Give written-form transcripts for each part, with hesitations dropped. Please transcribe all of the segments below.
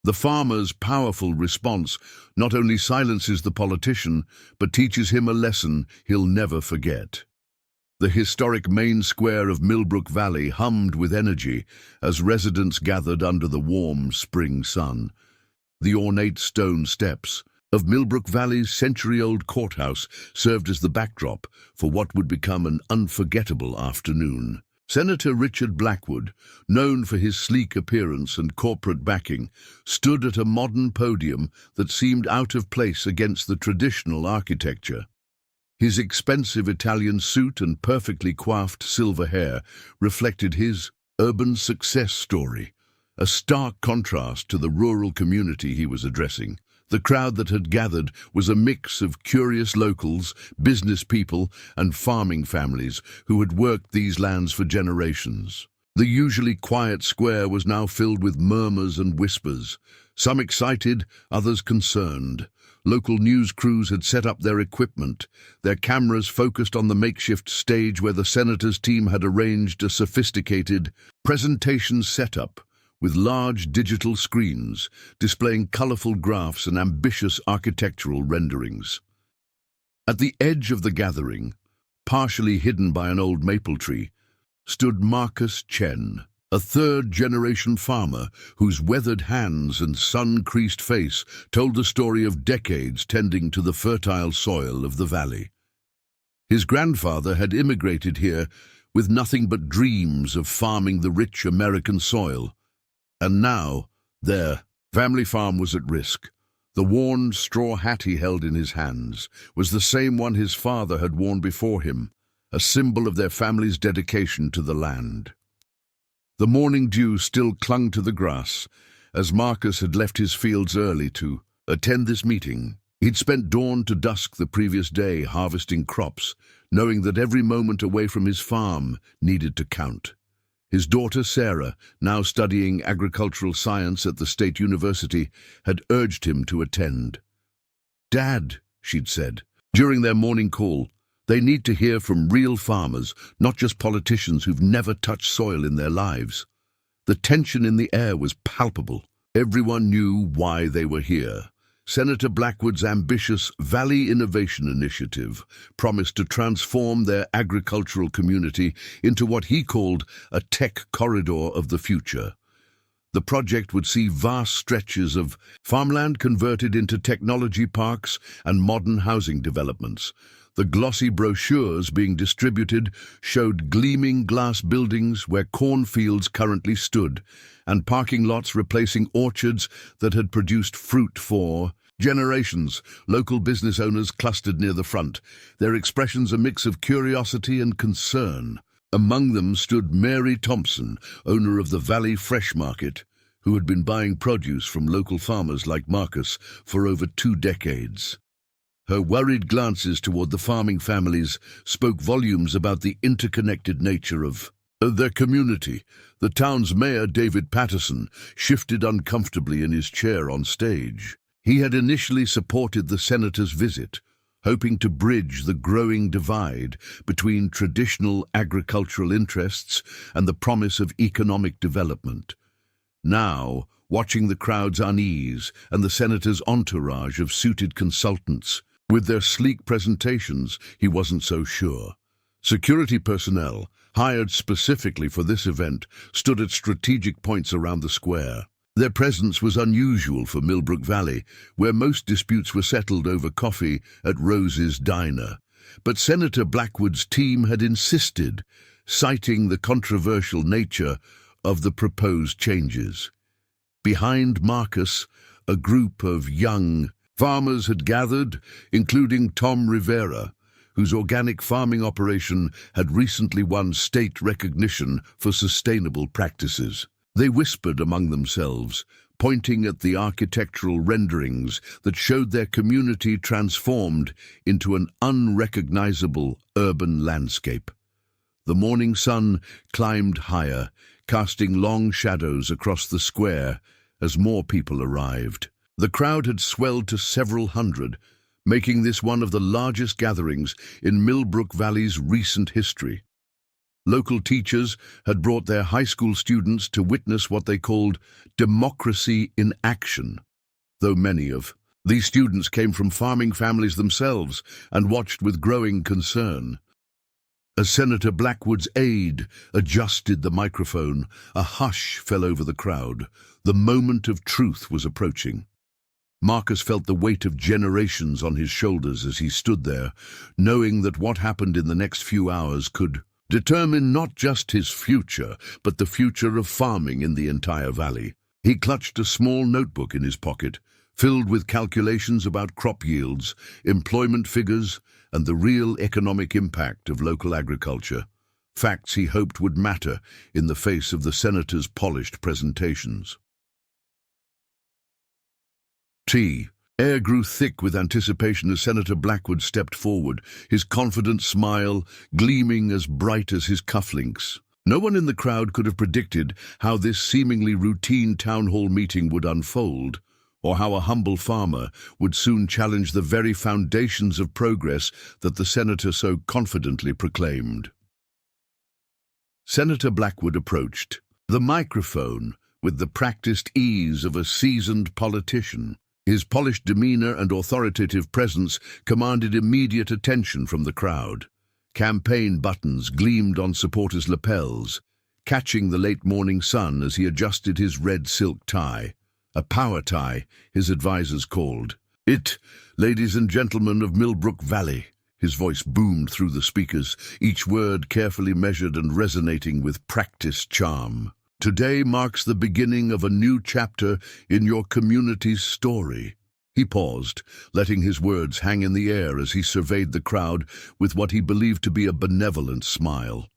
The farmer's powerful response not only silences the politician, but teaches him a lesson he'll never forget. The historic main square of Millbrook Valley hummed with energy as residents gathered under the warm spring sun. The ornate stone steps of Millbrook Valley's century-old courthouse served as the backdrop for what would become an unforgettable afternoon. Senator Richard Blackwood, known for his sleek appearance and corporate backing, stood at a modern podium that seemed out of place against the traditional architecture. His expensive Italian suit and perfectly coiffed silver hair reflected his urban success story, a stark contrast to the rural community he was addressing. The crowd that had gathered was a mix of curious locals, business people, and farming families who had worked these lands for generations. The usually quiet square was now filled with murmurs and whispers, some excited, others concerned. Local news crews had set up their equipment, their cameras focused on the makeshift stage where the senator's team had arranged a sophisticated presentation setup with large digital screens displaying colorful graphs and ambitious architectural renderings. At the edge of the gathering, partially hidden by an old maple tree, stood Marcus Chen, a third-generation farmer whose weathered hands and sun-creased face told the story of decades tending to the fertile soil of the valley. His grandfather had immigrated here with nothing but dreams of farming the rich American soil. And now, their family farm was at risk. The worn straw hat he held in his hands was the same one his father had worn before him, a symbol of their family's dedication to the land. The morning dew still clung to the grass, as Marcus had left his fields early to attend this meeting. He'd spent dawn to dusk the previous day harvesting crops, knowing that every moment away from his farm needed to count. His daughter Sarah, now studying agricultural science at the State University, had urged him to attend. "Dad," she'd said, during their morning call, "they need to hear from real farmers, not just politicians who've never touched soil in their lives." The tension in the air was palpable. Everyone knew why they were here. Senator Blackwood's ambitious Valley Innovation Initiative promised to transform their agricultural community into what he called a tech corridor of the future. The project would see vast stretches of farmland converted into technology parks and modern housing developments. The glossy brochures being distributed showed gleaming glass buildings where cornfields currently stood, and parking lots replacing orchards that had produced fruit for generations. Local business owners clustered near the front, their expressions a mix of curiosity and concern. Among them stood Mary Thompson, owner of the Valley Fresh Market, who had been buying produce from local farmers like Marcus for over 2 decades. Her worried glances toward the farming families spoke volumes about the interconnected nature of their community. The town's mayor, David Patterson, shifted uncomfortably in his chair on stage. He had initially supported the senator's visit, hoping to bridge the growing divide between traditional agricultural interests and the promise of economic development. Now, watching the crowd's unease and the senator's entourage of suited consultants, with their sleek presentations, he wasn't so sure. Security personnel, hired specifically for this event, stood at strategic points around the square. Their presence was unusual for Millbrook Valley, where most disputes were settled over coffee at Rose's Diner. But Senator Blackwood's team had insisted, citing the controversial nature of the proposed changes. Behind Marcus, a group of young farmers had gathered, including Tom Rivera, whose organic farming operation had recently won state recognition for sustainable practices. They whispered among themselves, pointing at the architectural renderings that showed their community transformed into an unrecognizable urban landscape. The morning sun climbed higher, casting long shadows across the square as more people arrived. The crowd had swelled to several hundred, making this one of the largest gatherings in Millbrook Valley's recent history. Local teachers had brought their high school students to witness what they called democracy in action, though many of these students came from farming families themselves and watched with growing concern. As Senator Blackwood's aide adjusted the microphone, a hush fell over the crowd. The moment of truth was approaching. Marcus felt the weight of generations on his shoulders as he stood there, knowing that what happened in the next few hours could determine not just his future, but the future of farming in the entire valley. He clutched a small notebook in his pocket, filled with calculations about crop yields, employment figures, and the real economic impact of local agriculture. Facts he hoped would matter in the face of the senator's polished presentations. Air grew thick with anticipation as Senator Blackwood stepped forward, his confident smile gleaming as bright as his cufflinks. No one in the crowd could have predicted how this seemingly routine town hall meeting would unfold, or how a humble farmer would soon challenge the very foundations of progress that the senator so confidently proclaimed. Senator Blackwood approached the microphone with the practiced ease of a seasoned politician. His polished demeanor and authoritative presence commanded immediate attention from the crowd. Campaign buttons gleamed on supporters' lapels, catching the late morning sun as he adjusted his red silk tie. A power tie, his advisors called it. Ladies and gentlemen of Millbrook Valley, his voice boomed through the speakers, each word carefully measured and resonating with practiced charm. Today marks the beginning of a new chapter in your community's story. He paused, letting his words hang in the air as he surveyed the crowd with what he believed to be a benevolent smile.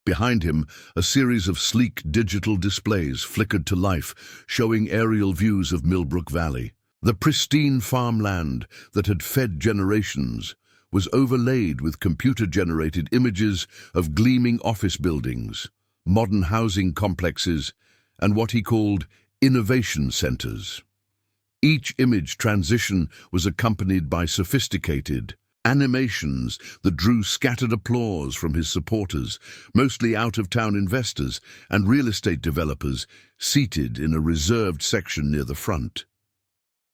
Behind him, a series of sleek digital displays flickered to life, showing aerial views of Millbrook Valley. The pristine farmland that had fed generations was overlaid with computer-generated images of gleaming office buildings, modern housing complexes, and what he called innovation centers. Each image transition was accompanied by sophisticated animations that drew scattered applause from his supporters, mostly out-of-town investors and real estate developers seated in a reserved section near the front.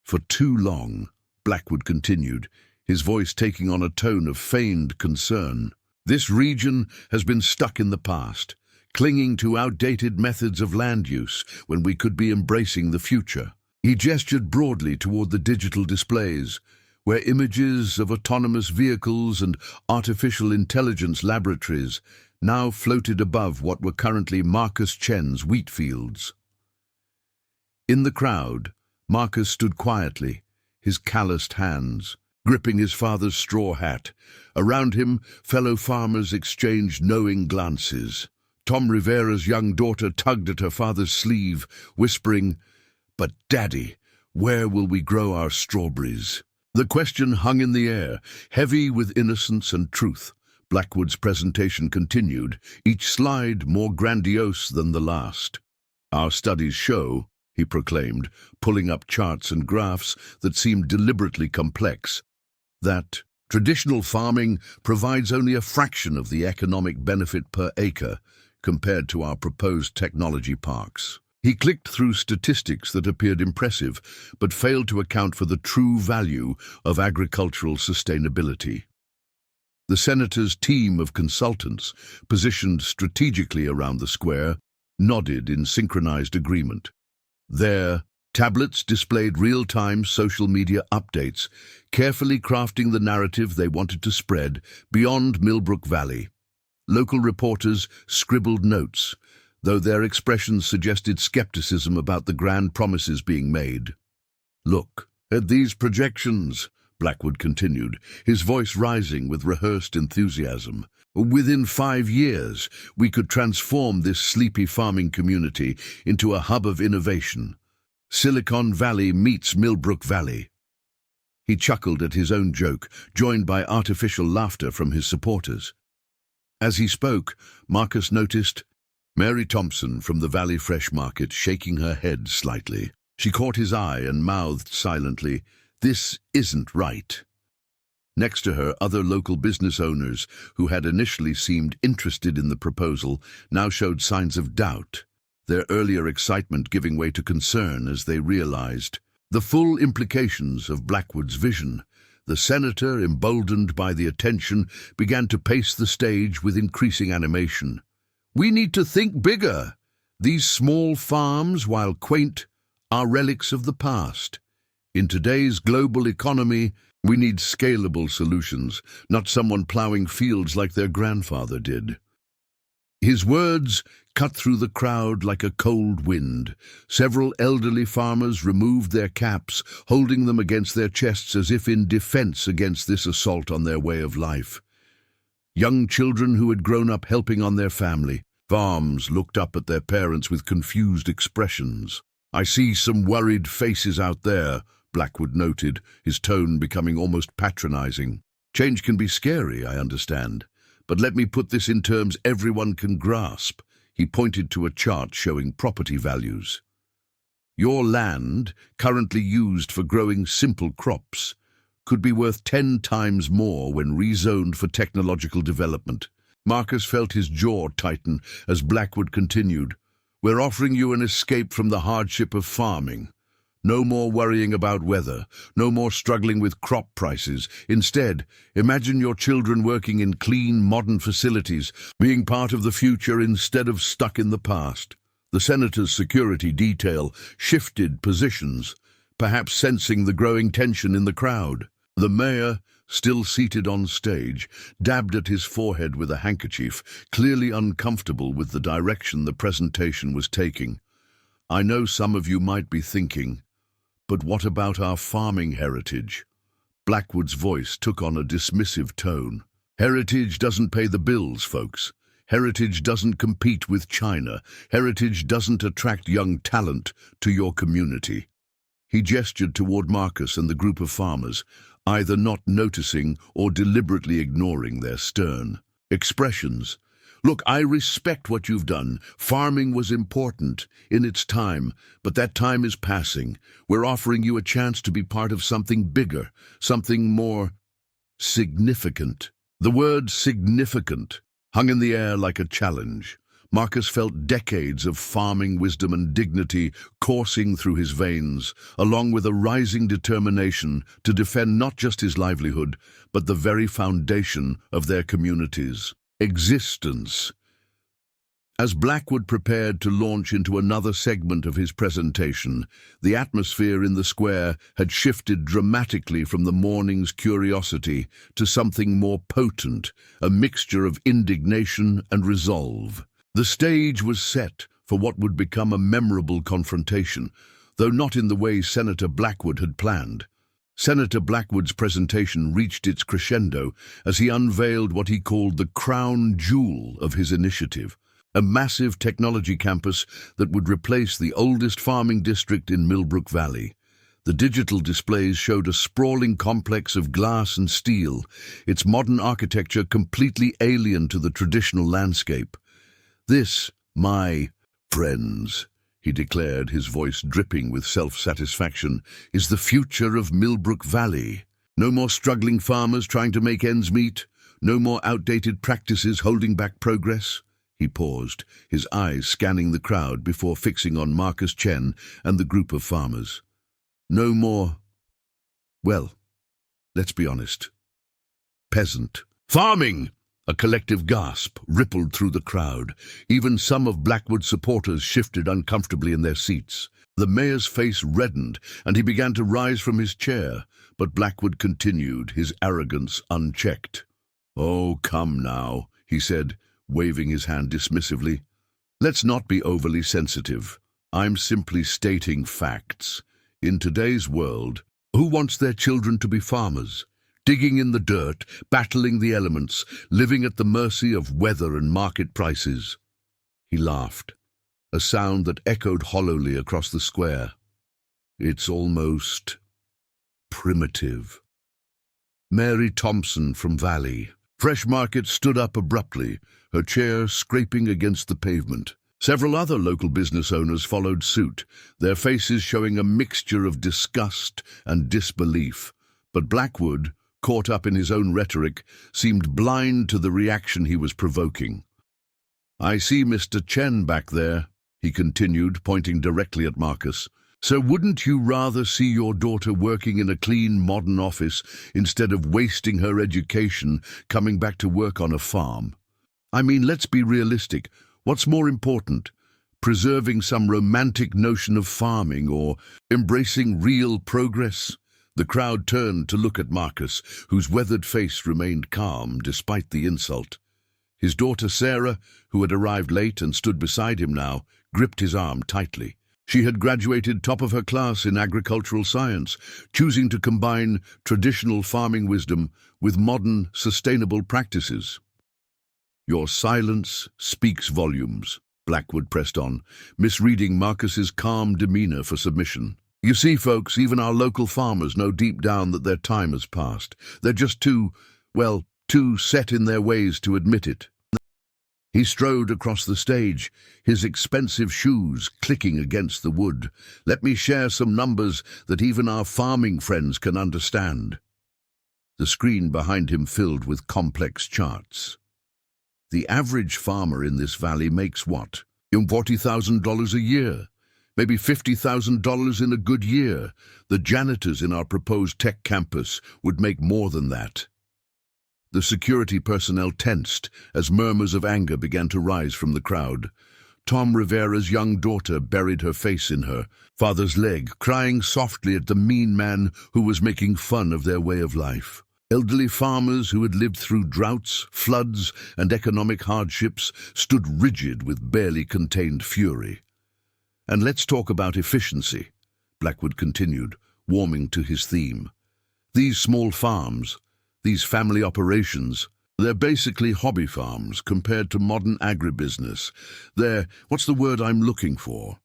For too long, Blackwood continued, his voice taking on a tone of feigned concern. This region has been stuck in the past, clinging to outdated methods of land use when we could be embracing the future. He gestured broadly toward the digital displays, where images of autonomous vehicles and artificial intelligence laboratories now floated above what were currently Marcus Chen's wheat fields. In the crowd, Marcus stood quietly, his calloused hands gripping his father's straw hat. Around him, fellow farmers exchanged knowing glances. Tom Rivera's young daughter tugged at her father's sleeve, whispering, "But, Daddy, where will we grow our strawberries?" The question hung in the air, heavy with innocence and truth. Blackwood's presentation continued, each slide more grandiose than the last. "Our studies show," he proclaimed, pulling up charts and graphs that seemed deliberately complex, "that traditional farming provides only a fraction of the economic benefit per acre compared to our proposed technology parks." He clicked through statistics that appeared impressive, but failed to account for the true value of agricultural sustainability. The senator's team of consultants, positioned strategically around the square, nodded in synchronized agreement. Their tablets displayed real-time social media updates, carefully crafting the narrative they wanted to spread beyond Millbrook Valley. Local reporters scribbled notes, though their expressions suggested skepticism about the grand promises being made. "Look at these projections," Blackwood continued, his voice rising with rehearsed enthusiasm. "Within 5 years, we could transform this sleepy farming community into a hub of innovation. Silicon Valley meets Millbrook Valley." He chuckled at his own joke, joined by artificial laughter from his supporters. As he spoke, Marcus noticed Mary Thompson from the Valley Fresh Market shaking her head slightly. She caught his eye and mouthed silently, "This isn't right." Next to her, other local business owners, who had initially seemed interested in the proposal, now showed signs of doubt, their earlier excitement giving way to concern as they realized the full implications of Blackwood's vision. The senator, emboldened by the attention, began to pace the stage with increasing animation. "We need to think bigger. These small farms, while quaint, are relics of the past. In today's global economy, we need scalable solutions, not someone plowing fields like their grandfather did." His words cut through the crowd like a cold wind. Several elderly farmers removed their caps, holding them against their chests as if in defense against this assault on their way of life. Young children who had grown up helping on their family farms looked up at their parents with confused expressions. "I see some worried faces out there," Blackwood noted, his tone becoming almost patronizing. "Change can be scary, I understand. But let me put this in terms everyone can grasp." He pointed to a chart showing property values. "Your land, currently used for growing simple crops, could be worth 10 times more when rezoned for technological development." Marcus felt his jaw tighten as Blackwood continued. "We're offering you an escape from the hardship of farming. No more worrying about weather, no more struggling with crop prices. Instead, imagine your children working in clean, modern facilities, being part of the future instead of stuck in the past." The senator's security detail shifted positions, perhaps sensing the growing tension in the crowd. The mayor, still seated on stage, dabbed at his forehead with a handkerchief, clearly uncomfortable with the direction the presentation was taking. "I know some of you might be thinking, but what about our farming heritage?" Blackwood's voice took on a dismissive tone. "Heritage doesn't pay the bills, folks. Heritage doesn't compete with China. Heritage doesn't attract young talent to your community." He gestured toward Marcus and the group of farmers, either not noticing or deliberately ignoring their stern expressions. "Look, I respect what you've done. Farming was important in its time, but that time is passing. We're offering you a chance to be part of something bigger, something more significant." The word significant hung in the air like a challenge. Marcus felt decades of farming wisdom and dignity coursing through his veins, along with a rising determination to defend not just his livelihood, but the very foundation of their community's existence. As Blackwood prepared to launch into another segment of his presentation, the atmosphere in the square had shifted dramatically from the morning's curiosity to something more potent, a mixture of indignation and resolve. The stage was set for what would become a memorable confrontation, though not in the way Senator Blackwood had planned. Senator Blackwood's presentation reached its crescendo as he unveiled what he called the crown jewel of his initiative, a massive technology campus that would replace the oldest farming district in Millbrook Valley. The digital displays showed a sprawling complex of glass and steel, its modern architecture completely alien to the traditional landscape. "This, my friends," he declared, his voice dripping with self-satisfaction, "is the future of Millbrook Valley. No more struggling farmers trying to make ends meet. No more outdated practices holding back progress." He paused, his eyes scanning the crowd before fixing on Marcus Chen and the group of farmers. "No more, well, let's be honest, peasant farming." A collective gasp rippled through the crowd. Even some of Blackwood's supporters shifted uncomfortably in their seats. The mayor's face reddened, and he began to rise from his chair, but Blackwood continued, his arrogance unchecked. "Oh, come now," he said, waving his hand dismissively. "Let's not be overly sensitive. I'm simply stating facts. In today's world, who wants their children to be farmers? Digging in the dirt, battling the elements, living at the mercy of weather and market prices." He laughed, a sound that echoed hollowly across the square. "It's almost primitive." Mary Thompson from Valley Fresh Market stood up abruptly, her chair scraping against the pavement. Several other local business owners followed suit, their faces showing a mixture of disgust and disbelief. But Blackwood, caught up in his own rhetoric, seemed blind to the reaction he was provoking. "I see Mr. Chen back there," he continued, pointing directly at Marcus. "So wouldn't you rather see your daughter working in a clean, modern office instead of wasting her education coming back to work on a farm? I mean, let's be realistic. What's more important? Preserving some romantic notion of farming or embracing real progress?" The crowd turned to look at Marcus, whose weathered face remained calm despite the insult. His daughter Sarah, who had arrived late and stood beside him now, gripped his arm tightly. She had graduated top of her class in agricultural science, choosing to combine traditional farming wisdom with modern, sustainable practices. "Your silence speaks volumes," Blackwood pressed on, misreading Marcus's calm demeanor for submission. "You see, folks, even our local farmers know deep down that their time has passed. They're just too set in their ways to admit it." He strode across the stage, his expensive shoes clicking against the wood. "Let me share some numbers that even our farming friends can understand." The screen behind him filled with complex charts. The average farmer in this valley makes what? $40,000 a year. Maybe $50,000 in a good year. The janitors in our proposed tech campus would make more than that. The security personnel tensed as murmurs of anger began to rise from the crowd. Tom Rivera's young daughter buried her face in her father's leg, crying softly at the mean man who was making fun of their way of life. Elderly farmers who had lived through droughts, floods, and economic hardships stood rigid with barely contained fury. "And let's talk about efficiency," Blackwood continued, warming to his theme. "These small farms, these family operations, they're basically hobby farms compared to modern agribusiness. What's the word I'm looking for?"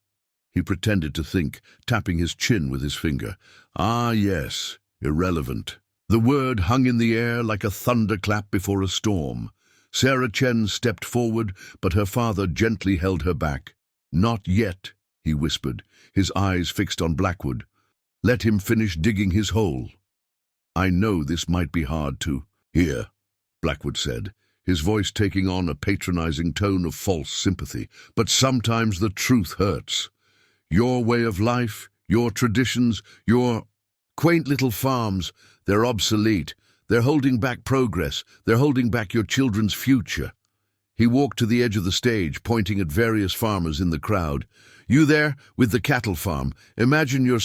He pretended to think, tapping his chin with his finger. "Ah, yes, irrelevant." The word hung in the air like a thunderclap before a storm. Sarah Chen stepped forward, but her father gently held her back. "Not yet," he whispered, his eyes fixed on Blackwood. "Let him finish digging his hole." "I know this might be hard to hear," Blackwood said, his voice taking on a patronizing tone of false sympathy, "but sometimes the truth hurts. Your way of life, your traditions, your quaint little farms, they're obsolete. They're holding back progress. They're holding back your children's future." He walked to the edge of the stage, pointing at various farmers in the crowd. "You there, with the cattle farm, imagine your,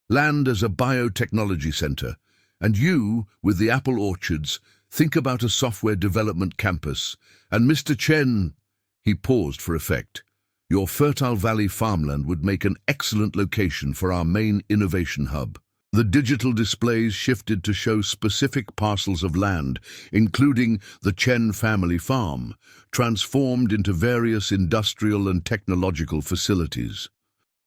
land as a biotechnology center. And you, with the apple orchards, think about a software development campus. And Mr. Chen," he paused for effect, "your fertile valley farmland would make an excellent location for our main innovation hub." The digital displays shifted to show specific parcels of land, including the Chen family farm, transformed into various industrial and technological facilities.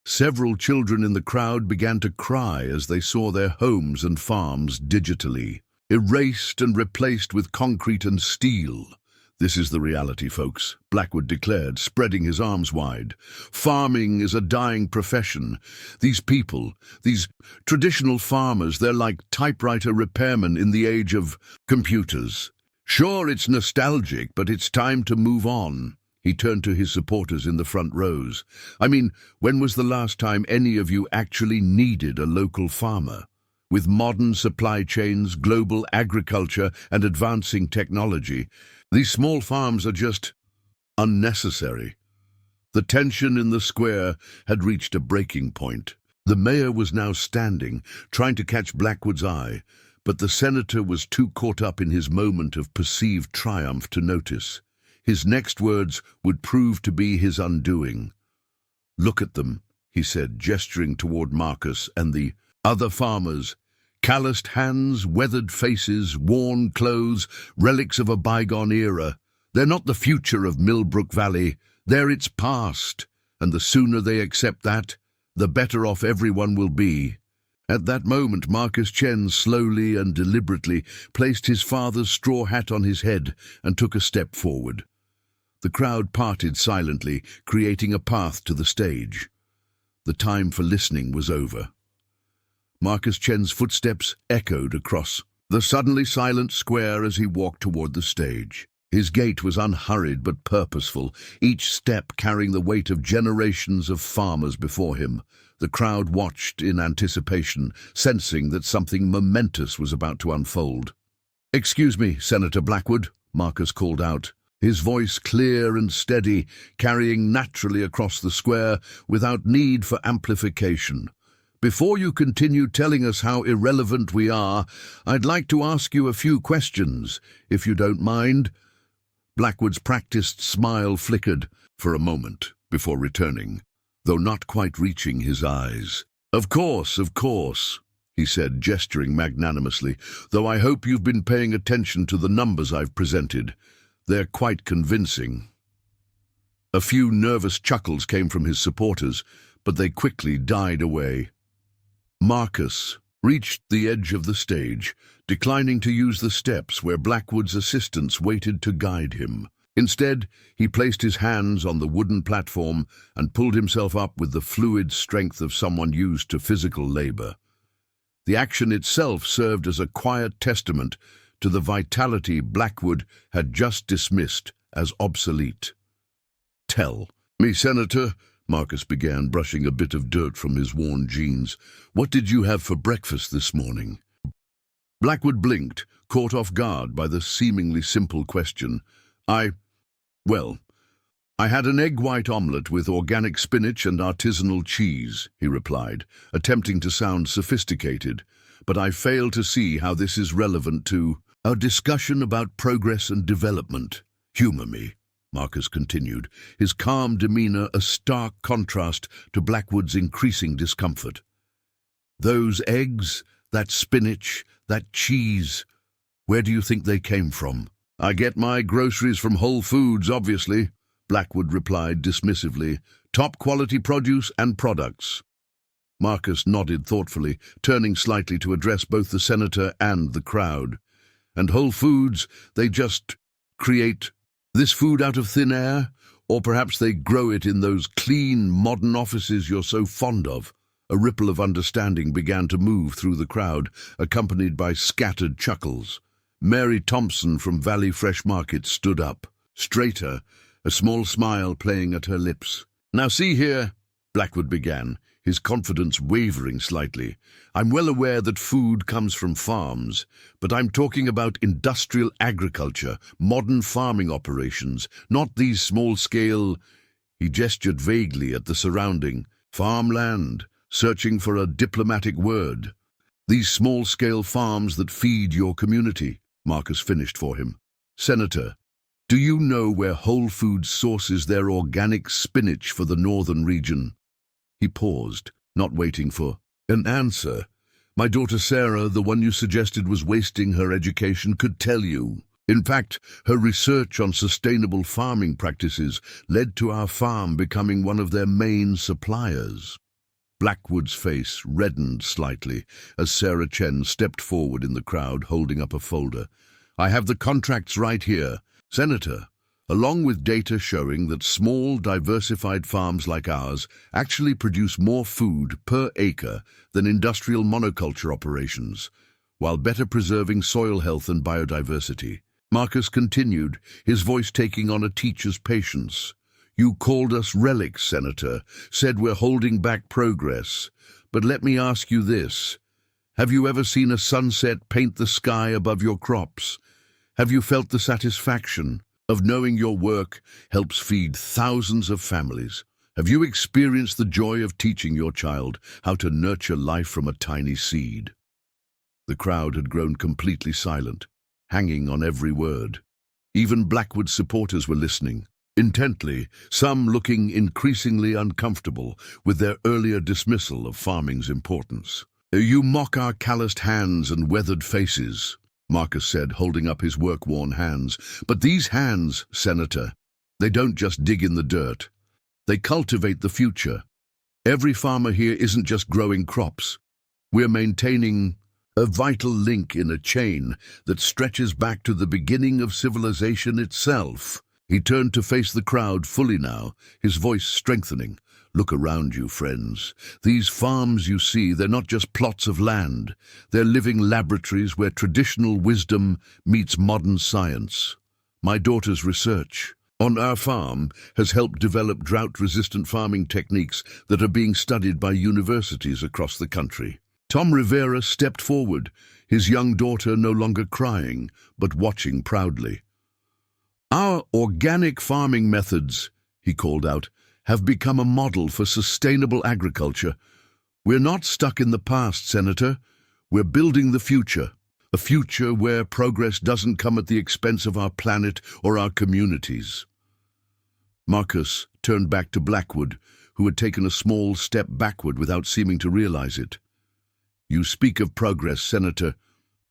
Several children in the crowd began to cry as they saw their homes and farms digitally, erased and replaced with concrete and steel. "This is the reality, folks," Blackwood declared, spreading his arms wide. "Farming is a dying profession. These people, these traditional farmers, they're like typewriter repairmen in the age of computers. Sure, it's nostalgic, but it's time to move on." He turned to his supporters in the front rows. "I mean, when was the last time any of you actually needed a local farmer? With modern supply chains, global agriculture, and advancing technology, these small farms are just unnecessary." The tension in the square had reached a breaking point. The mayor was now standing, trying to catch Blackwood's eye, but the senator was too caught up in his moment of perceived triumph to notice. His next words would prove to be his undoing. "Look at them," he said, gesturing toward Marcus and the other farmers. "Calloused hands, weathered faces, worn clothes, relics of a bygone era. They're not the future of Millbrook Valley, they're its past, and the sooner they accept that, the better off everyone will be." At that moment, Marcus Chen slowly and deliberately placed his father's straw hat on his head and took a step forward. The crowd parted silently, creating a path to the stage. The time for listening was over. Marcus Chen's footsteps echoed across the suddenly silent square as he walked toward the stage. His gait was unhurried but purposeful, each step carrying the weight of generations of farmers before him. The crowd watched in anticipation, sensing that something momentous was about to unfold. "Excuse me, Senator Blackwood," Marcus called out, his voice clear and steady, carrying naturally across the square without need for amplification. "Before you continue telling us how irrelevant we are, I'd like to ask you a few questions, if you don't mind." Blackwood's practiced smile flickered for a moment before returning, though not quite reaching his eyes. Of course," he said, gesturing magnanimously, "though I hope you've been paying attention to the numbers I've presented. They're quite convincing." A few nervous chuckles came from his supporters, but they quickly died away. Marcus reached the edge of the stage, declining to use the steps where Blackwood's assistants waited to guide him. Instead, he placed his hands on the wooden platform and pulled himself up with the fluid strength of someone used to physical labor. The action itself served as a quiet testament to the vitality Blackwood had just dismissed as obsolete. "Tell me, Senator," Marcus began, brushing a bit of dirt from his worn jeans, "what did you have for breakfast this morning?" Blackwood blinked, caught off guard by the seemingly simple question. Well, I had an egg white omelette with organic spinach and artisanal cheese," he replied, attempting to sound sophisticated, "but I fail to see how this is relevant to our discussion about progress and development. Humor me," Marcus continued, his calm demeanor a stark contrast to Blackwood's increasing discomfort. "Those eggs, that spinach, that cheese, where do you think they came from?" "I get my groceries from Whole Foods, obviously," Blackwood replied dismissively. "Top quality produce and products." Marcus nodded thoughtfully, turning slightly to address both the senator and the crowd. "And Whole Foods, they just create this food out of thin air? Or perhaps they grow it in those clean, modern offices you're so fond of?" A ripple of understanding began to move through the crowd, accompanied by scattered chuckles. Mary Thompson from Valley Fresh Market stood up, straighter, a small smile playing at her lips. "Now see here," Blackwood began, his confidence wavering slightly. "I'm well aware that food comes from farms, but I'm talking about industrial agriculture, modern farming operations, not these small-scale—" He gestured vaguely at the surrounding farmland, searching for a diplomatic word. "These small-scale farms that feed your community," Marcus finished for him. "Senator, do you know where Whole Foods sources their organic spinach for the northern region?" He paused, not waiting for an answer. "My daughter Sarah, the one you suggested was wasting her education, could tell you. In fact, her research on sustainable farming practices led to our farm becoming one of their main suppliers." Blackwood's face reddened slightly as Sarah Chen stepped forward in the crowd, holding up a folder. "I have the contracts right here, Senator, along with data showing that small, diversified farms like ours actually produce more food per acre than industrial monoculture operations, while better preserving soil health and biodiversity." Marcus continued, his voice taking on a teacher's patience. "You called us relics, Senator, said we're holding back progress. But let me ask you this. Have you ever seen a sunset paint the sky above your crops? Have you felt the satisfaction of knowing your work helps feed thousands of families? Have you experienced the joy of teaching your child how to nurture life from a tiny seed?" The crowd had grown completely silent, hanging on every word. Even Blackwood's supporters were listening intently, some looking increasingly uncomfortable with their earlier dismissal of farming's importance. "You mock our calloused hands and weathered faces," Marcus said, holding up his work-worn hands. "But these hands, Senator, they don't just dig in the dirt. They cultivate the future. Every farmer here isn't just growing crops. We're maintaining a vital link in a chain that stretches back to the beginning of civilization itself." He turned to face the crowd fully now, his voice strengthening. Look around you, friends. These farms you see, they're not just plots of land. They're living laboratories where traditional wisdom meets modern science. My daughter's research on our farm has helped develop drought-resistant farming techniques that are being studied by universities across the country. Tom Rivera stepped forward, his young daughter no longer crying, but watching proudly. Our organic farming methods, he called out, have become a model for sustainable agriculture. We're not stuck in the past, Senator. We're building the future. A future where progress doesn't come at the expense of our planet or our communities. Marcus turned back to Blackwood, who had taken a small step backward without seeming to realize it. You speak of progress, Senator,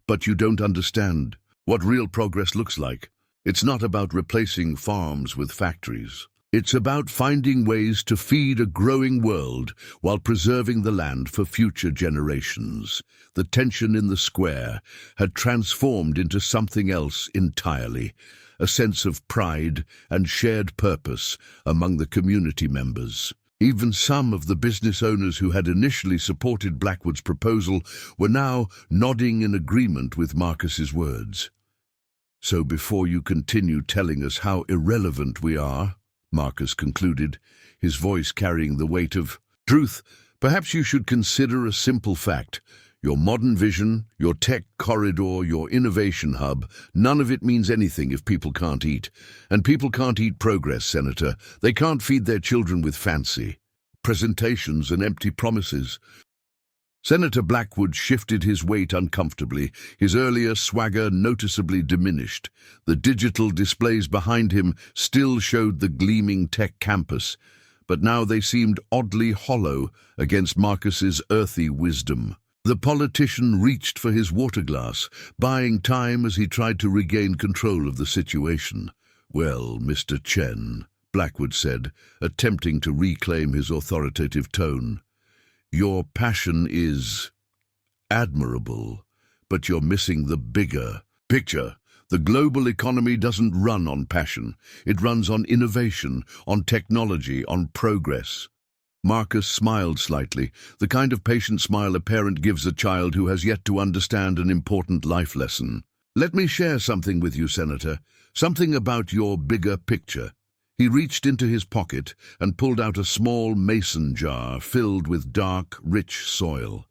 but you don't understand what real progress looks like. It's not about replacing farms with factories. It's about finding ways to feed a growing world while preserving the land for future generations. The tension in the square had transformed into something else entirely, a sense of pride and shared purpose among the community members. Even some of the business owners who had initially supported Blackwood's proposal were now nodding in agreement with Marcus's words. So before you continue telling us how irrelevant we are, Marcus concluded, his voice carrying the weight of truth, perhaps you should consider a simple fact. Your modern vision, your tech corridor, your innovation hub, none of it means anything if people can't eat. And people can't eat progress, Senator. They can't feed their children with fancy presentations and empty promises. Senator Blackwood shifted his weight uncomfortably, his earlier swagger noticeably diminished. The digital displays behind him still showed the gleaming tech campus, but now they seemed oddly hollow against Marcus's earthy wisdom. The politician reached for his water glass, buying time as he tried to regain control of the situation. "Well, Mr. Chen," Blackwood said, attempting to reclaim his authoritative tone, "your passion is admirable, but you're missing the bigger picture. The global economy doesn't run on passion. It runs on innovation, on technology, on progress." Marcus smiled slightly, the kind of patient smile a parent gives a child who has yet to understand an important life lesson. "Let me share something with you, Senator, something about your bigger picture." He reached into his pocket and pulled out a small mason jar filled with dark, rich soil.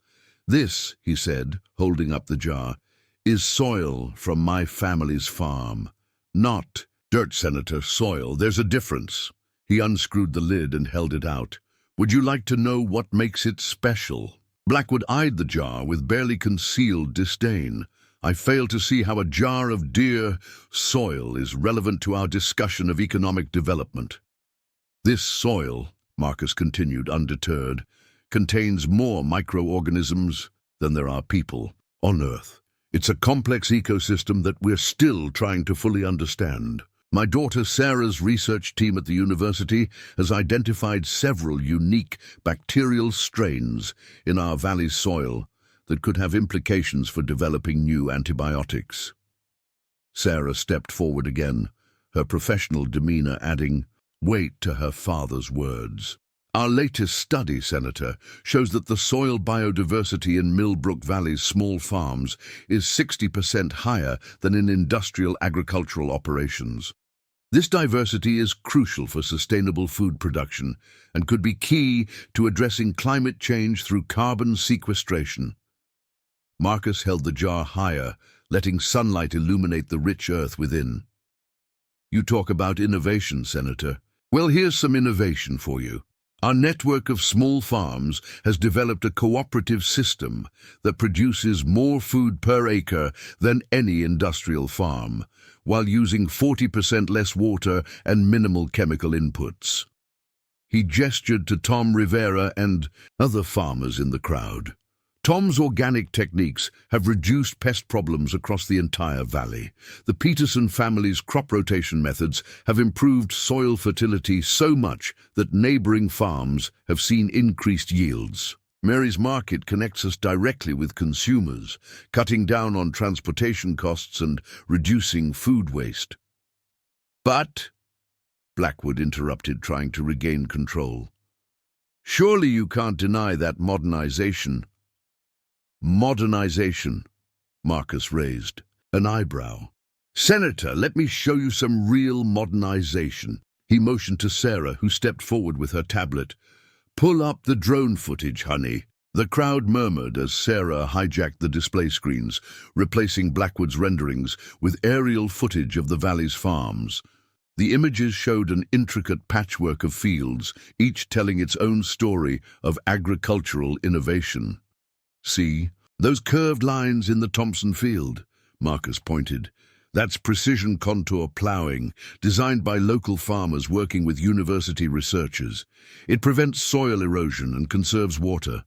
"This," he said, holding up the jar, "is soil from my family's farm. Not dirt, Senator, soil. There's a difference." He unscrewed the lid and held it out. "Would you like to know what makes it special?" Blackwood eyed the jar with barely concealed disdain. "I fail to see how a jar of dear soil is relevant to our discussion of economic development." "This soil," Marcus continued, undeterred, "contains more microorganisms than there are people on Earth. It's a complex ecosystem that we're still trying to fully understand. My daughter Sarah's research team at the university has identified several unique bacterial strains in our valley's soil that could have implications for developing new antibiotics." Sarah stepped forward again, her professional demeanor adding weight to her father's words. "Our latest study, Senator, shows that the soil biodiversity in Millbrook Valley's small farms is 60% higher than in industrial agricultural operations. This diversity is crucial for sustainable food production and could be key to addressing climate change through carbon sequestration." Marcus held the jar higher, letting sunlight illuminate the rich earth within. "You talk about innovation, Senator. Well, here's some innovation for you. Our network of small farms has developed a cooperative system that produces more food per acre than any industrial farm, while using 40% less water and minimal chemical inputs." He gestured to Tom Rivera and other farmers in the crowd. Tom's organic techniques have reduced pest problems across the entire valley. The Peterson family's crop rotation methods have improved soil fertility so much that neighboring farms have seen increased yields. Mary's Market connects us directly with consumers, cutting down on transportation costs and reducing food waste. "But," Blackwood interrupted, trying to regain control, Surely you can't deny that modernization. Modernization, Marcus raised an eyebrow. Senator, let me show you some real modernization. He motioned to Sarah, who stepped forward with her tablet. Pull up the drone footage, honey. The crowd murmured as Sarah hijacked the display screens, replacing Blackwood's renderings with aerial footage of the valley's farms. The images showed an intricate patchwork of fields, each telling its own story of agricultural innovation. See, those curved lines in the Thompson field, Marcus pointed. That's precision contour ploughing, designed by local farmers working with university researchers. It prevents soil erosion and conserves water.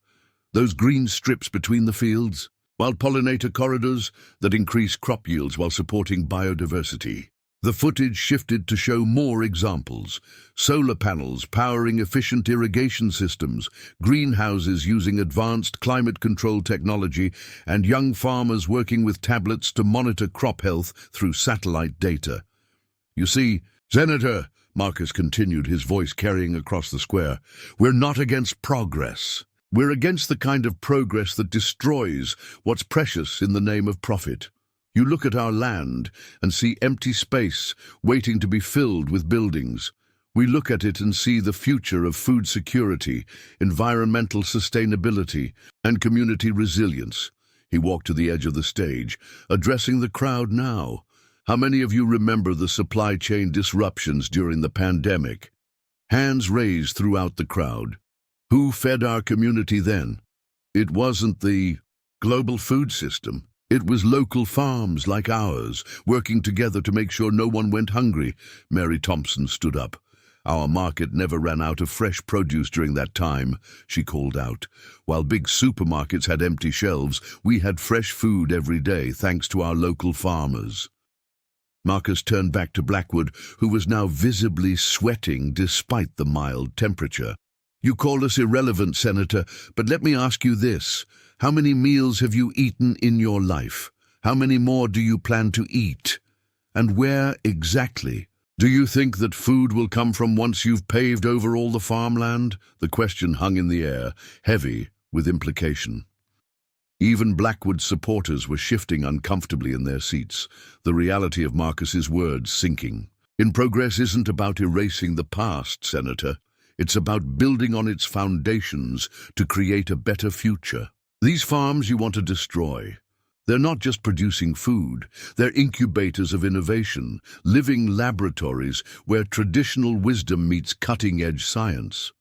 Those green strips between the fields, wild pollinator corridors that increase crop yields while supporting biodiversity. The footage shifted to show more examples. Solar panels powering efficient irrigation systems, greenhouses using advanced climate control technology, and young farmers working with tablets to monitor crop health through satellite data. You see, Senator, Marcus continued, his voice carrying across the square, we're not against progress. We're against the kind of progress that destroys what's precious in the name of profit. You look at our land and see empty space waiting to be filled with buildings. We look at it and see the future of food security, environmental sustainability, and community resilience. He walked to the edge of the stage, addressing the crowd now. How many of you remember the supply chain disruptions during the pandemic? Hands raised throughout the crowd. Who fed our community then? It wasn't the global food system. It was local farms like ours, working together to make sure no one went hungry. Mary Thompson stood up. Our market never ran out of fresh produce during that time, she called out. While big supermarkets had empty shelves, we had fresh food every day thanks to our local farmers. Marcus turned back to Blackwood, who was now visibly sweating despite the mild temperature. You call us irrelevant, Senator, but let me ask you this. How many meals have you eaten in your life? How many more do you plan to eat? And where exactly? Do you think that food will come from once you've paved over all the farmland? The question hung in the air, heavy with implication. Even Blackwood's supporters were shifting uncomfortably in their seats, the reality of Marcus's words sinking. In progress isn't about erasing the past, Senator. It's about building on its foundations to create a better future. These farms you want to destroy, they're not just producing food, they're incubators of innovation, living laboratories where traditional wisdom meets cutting-edge science.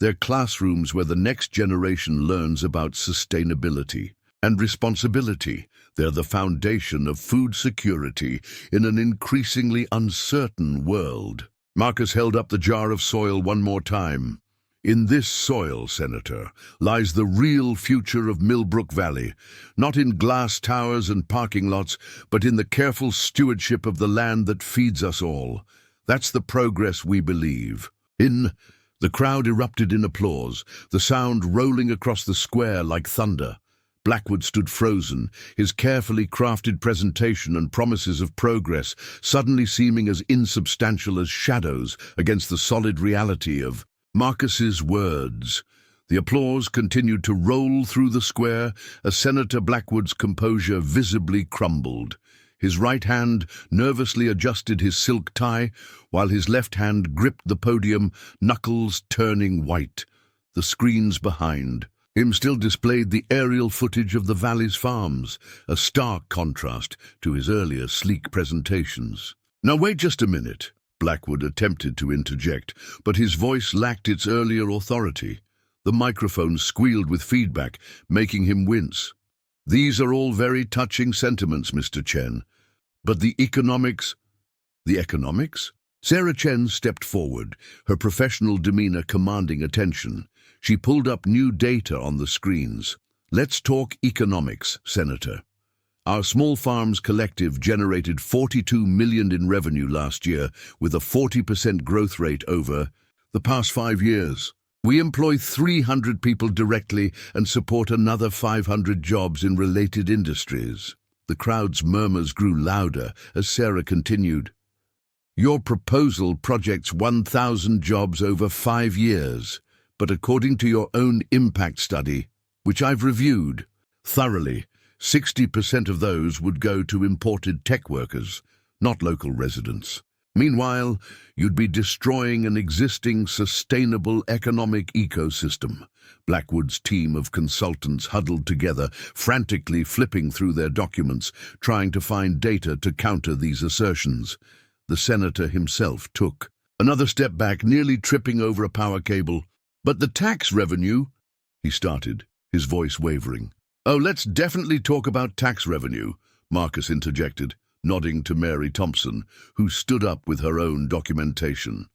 They're classrooms where the next generation learns about sustainability and responsibility. They're the foundation of food security in an increasingly uncertain world. Marcus held up the jar of soil one more time. In this soil, Senator, lies the real future of Millbrook Valley, not in glass towers and parking lots, but in the careful stewardship of the land that feeds us all. That's the progress we believe. The crowd erupted in applause, the sound rolling across the square like thunder. Blackwood stood frozen, his carefully crafted presentation and promises of progress suddenly seeming as insubstantial as shadows against the solid reality of Marcus's words. The applause continued to roll through the square as Senator Blackwood's composure visibly crumbled. His right hand nervously adjusted his silk tie, while his left hand gripped the podium, knuckles turning white. The screens behind him still displayed the aerial footage of the valley's farms, a stark contrast to his earlier sleek presentations. Now wait just a minute. Blackwood attempted to interject, but his voice lacked its earlier authority. The microphone squealed with feedback, making him wince. These are all very touching sentiments, Mr. Chen. But the economics? The economics? Sarah Chen stepped forward, her professional demeanor commanding attention. She pulled up new data on the screens. Let's talk economics, Senator. Our small farms collective generated $42 million in revenue last year, with a 40% growth rate over the past 5 years. We employ 300 people directly and support another 500 jobs in related industries. The crowd's murmurs grew louder as Sarah continued. Your proposal projects 1,000 jobs over 5 years. but according to your own impact study, which I've reviewed thoroughly, 60% of those would go to imported tech workers, not local residents. Meanwhile, you'd be destroying an existing sustainable economic ecosystem. Blackwood's team of consultants huddled together, frantically flipping through their documents, trying to find data to counter these assertions. The senator himself took another step back, nearly tripping over a power cable. "But the tax revenue," he started, his voice wavering. "Oh, let's definitely talk about tax revenue," Marcus interjected, nodding to Mary Thompson, who stood up with her own documentation.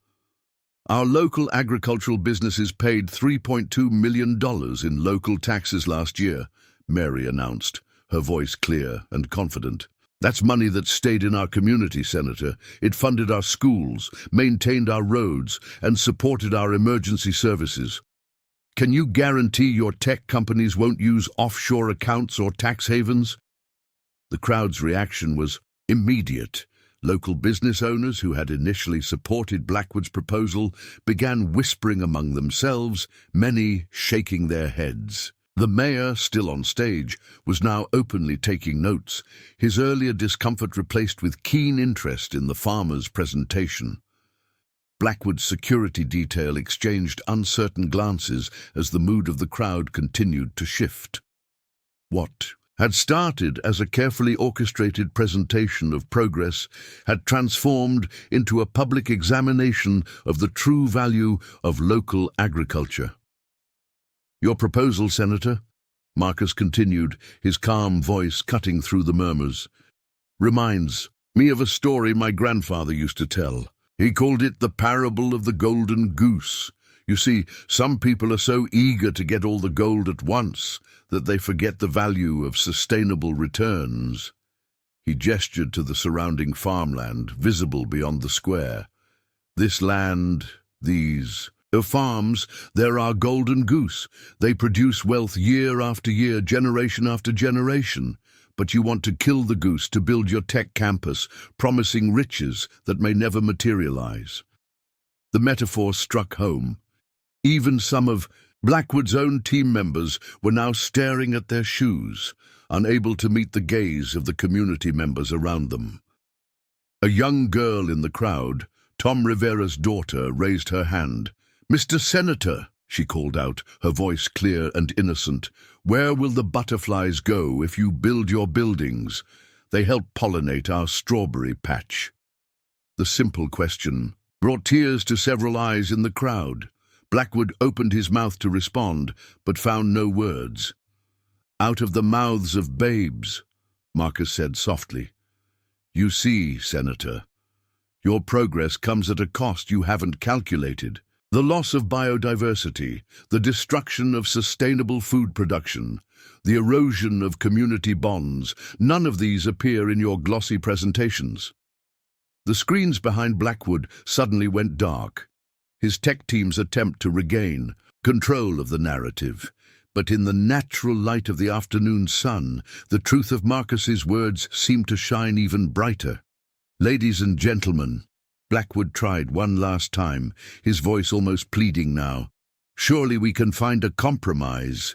"Our local agricultural businesses paid $3.2 million in local taxes last year," Mary announced, her voice clear and confident. "That's money that stayed in our community, Senator. It funded our schools, maintained our roads, and supported our emergency services. Can you guarantee your tech companies won't use offshore accounts or tax havens?" The crowd's reaction was immediate. Local business owners who had initially supported Blackwood's proposal began whispering among themselves, many shaking their heads. The mayor, still on stage, was now openly taking notes, his earlier discomfort replaced with keen interest in the farmer's presentation. Blackwood's security detail exchanged uncertain glances as the mood of the crowd continued to shift. What had started as a carefully orchestrated presentation of progress had transformed into a public examination of the true value of local agriculture. "Your proposal, Senator," Marcus continued, his calm voice cutting through the murmurs, "reminds me of a story my grandfather used to tell. He called it the parable of the golden goose. You see, some people are so eager to get all the gold at once that they forget the value of sustainable returns." He gestured to the surrounding farmland, visible beyond the square. "This land, these farms, they're our golden goose. They produce wealth year after year, generation after generation. But you want to kill the goose to build your tech campus, promising riches that may never materialize." The metaphor struck home. Even some of Blackwood's own team members were now staring at their shoes, unable to meet the gaze of the community members around them. A young girl in the crowd, Tom Rivera's daughter, raised her hand. "Mr. Senator," she called out, her voice clear and innocent, "where will the butterflies go if you build your buildings? They help pollinate our strawberry patch." The simple question brought tears to several eyes in the crowd. Blackwood opened his mouth to respond, but found no words. "Out of the mouths of babes," Marcus said softly. "You see, Senator, your progress comes at a cost you haven't calculated. The loss of biodiversity, the destruction of sustainable food production, the erosion of community bonds, none of these appear in your glossy presentations." The screens behind Blackwood suddenly went dark. His tech team's attempt to regain control of the narrative. But in the natural light of the afternoon sun, the truth of Marcus's words seemed to shine even brighter. "Ladies and gentlemen," Blackwood tried one last time, his voice almost pleading now, "surely we can find a compromise."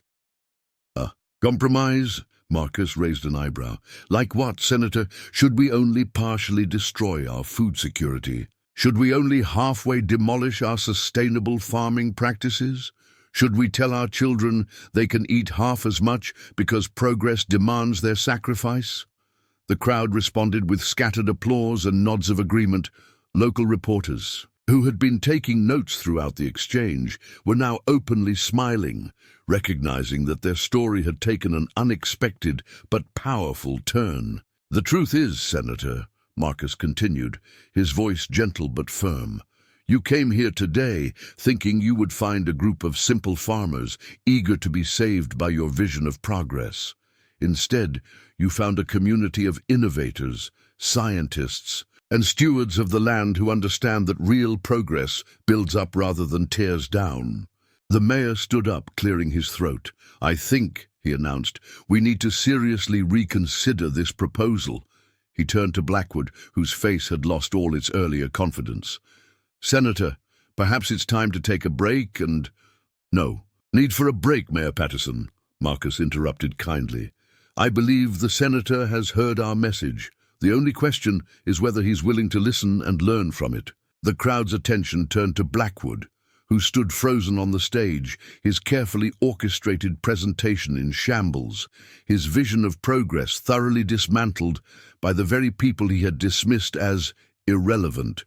"A compromise?" Marcus raised an eyebrow. "Like what, Senator? Should we only partially destroy our food security? Should we only halfway demolish our sustainable farming practices? Should we tell our children they can eat half as much because progress demands their sacrifice?" The crowd responded with scattered applause and nods of agreement. Local reporters, who had been taking notes throughout the exchange, were now openly smiling, recognizing that their story had taken an unexpected but powerful turn. "The truth is, Senator," Marcus continued, his voice gentle but firm, "you came here today thinking you would find a group of simple farmers eager to be saved by your vision of progress. Instead, you found a community of innovators, scientists, and stewards of the land who understand that real progress builds up rather than tears down." The mayor stood up, clearing his throat. "I think," he announced, "we need to seriously reconsider this proposal." He turned to Blackwood, whose face had lost all its earlier confidence. "Senator, perhaps it's time to take a break and No. Need for a break, Mayor Patterson, Marcus interrupted kindly. I believe the senator has heard our message. The only question is whether he's willing to listen and learn from it. The crowd's attention turned to Blackwood, who stood frozen on the stage, his carefully orchestrated presentation in shambles, his vision of progress thoroughly dismantled by the very people he had dismissed as irrelevant.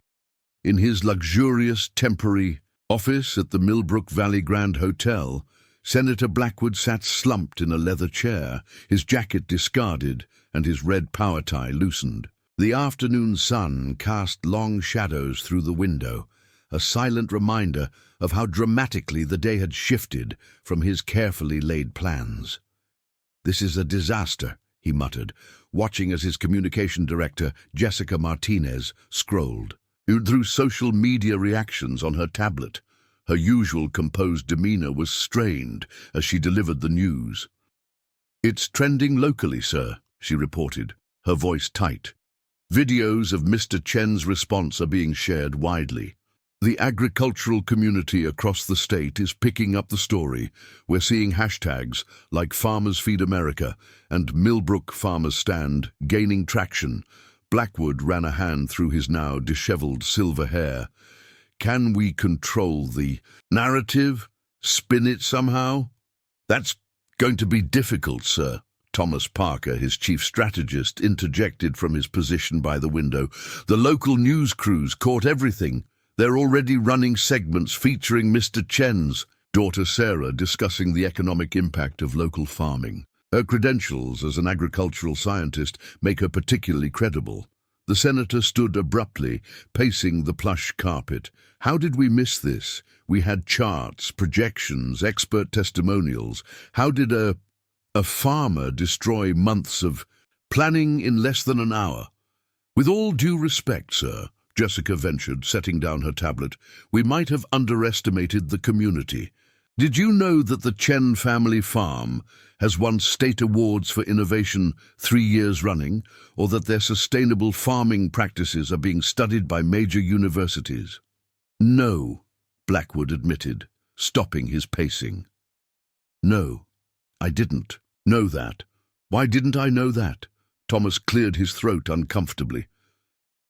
In his luxurious temporary office at the Millbrook Valley Grand Hotel, Senator Blackwood sat slumped in a leather chair, his jacket discarded and his red power tie loosened. The afternoon sun cast long shadows through the window, a silent reminder of how dramatically the day had shifted from his carefully laid plans. "This is a disaster," he muttered, watching as his communication director, Jessica Martinez, scrolled through social media reactions on her tablet. Her usual composed demeanor was strained as she delivered the news. "It's trending locally, sir," she reported, her voice tight. "Videos of Mr. Chen's response are being shared widely. The agricultural community across the state is picking up the story. We're seeing hashtags like Farmers Feed America and Millbrook Farmers Stand gaining traction." Blackwood ran a hand through his now disheveled silver hair. "Can we control the narrative? Spin it somehow?" "That's going to be difficult, sir," Thomas Parker, his chief strategist, interjected from his position by the window. "The local news crews caught everything. They're already running segments featuring Mr. Chen's daughter Sarah discussing the economic impact of local farming. Her credentials as an agricultural scientist make her particularly credible." The senator stood abruptly, pacing the plush carpet. "How did we miss this? We had charts, projections, expert testimonials. How did a farmer destroy months of planning in less than an hour?" "With all due respect, sir," Jessica ventured, setting down her tablet, "we might have underestimated the community. Did you know that the Chen family farm has won state awards for innovation 3 years running, or that their sustainable farming practices are being studied by major universities?" "No," Blackwood admitted, stopping his pacing. "No, I didn't know that. Why didn't I know that?" Thomas cleared his throat uncomfortably.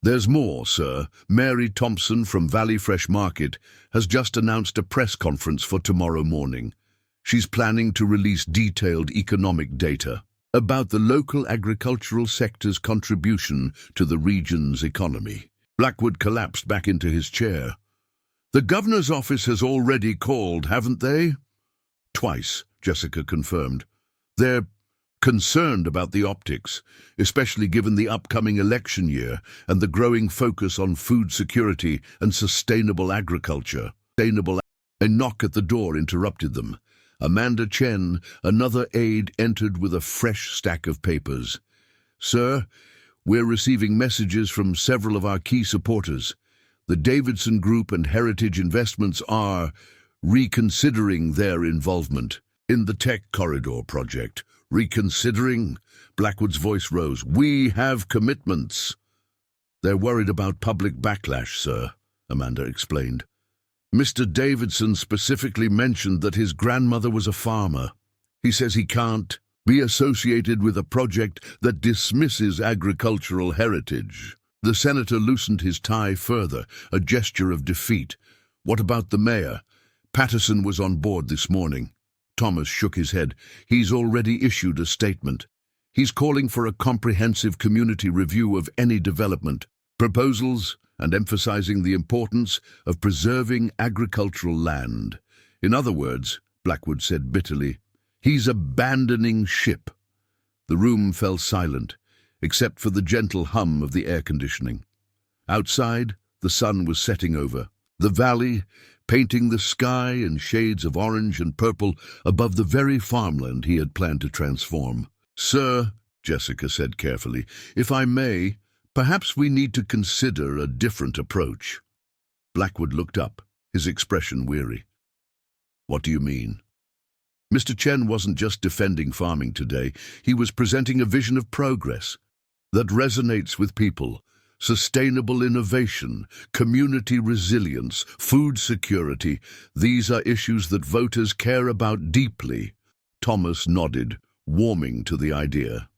"There's more, sir. Mary Thompson from Valley Fresh Market has just announced a press conference for tomorrow morning. She's planning to release detailed economic data about the local agricultural sector's contribution to the region's economy." Blackwood collapsed back into his chair. "The governor's office has already called, haven't they?" "Twice," Jessica confirmed. "They're concerned about the optics, especially given the upcoming election year and the growing focus on food security and sustainable agriculture." A knock at the door interrupted them. Amanda Chen, another aide, entered with a fresh stack of papers. "Sir, we're receiving messages from several of our key supporters. The Davidson Group and Heritage Investments are reconsidering their involvement in the Tech Corridor project." "Reconsidering?" Blackwood's voice rose. "We have commitments." "They're worried about public backlash, sir," Amanda explained. "Mr. Davidson specifically mentioned that his grandmother was a farmer. He says he can't be associated with a project that dismisses agricultural heritage." The senator loosened his tie further, a gesture of defeat. "What about the mayor? Patterson was on board this morning." Thomas shook his head. "He's already issued a statement. He's calling for a comprehensive community review of any development proposals and emphasizing the importance of preserving agricultural land. In other words," Blackwood said bitterly, "he's abandoning ship." The room fell silent, except for the gentle hum of the air conditioning. Outside, the sun was setting over the valley, painting the sky in shades of orange and purple above the very farmland he had planned to transform. "Sir," Jessica said carefully, "if I may, perhaps we need to consider a different approach." Blackwood looked up, his expression weary. "What do you mean?" Mr. Chen wasn't just defending farming today. He was presenting a vision of progress that resonates with people. Sustainable innovation, community resilience, food security, these are issues that voters care about deeply. Thomas nodded, warming to the idea.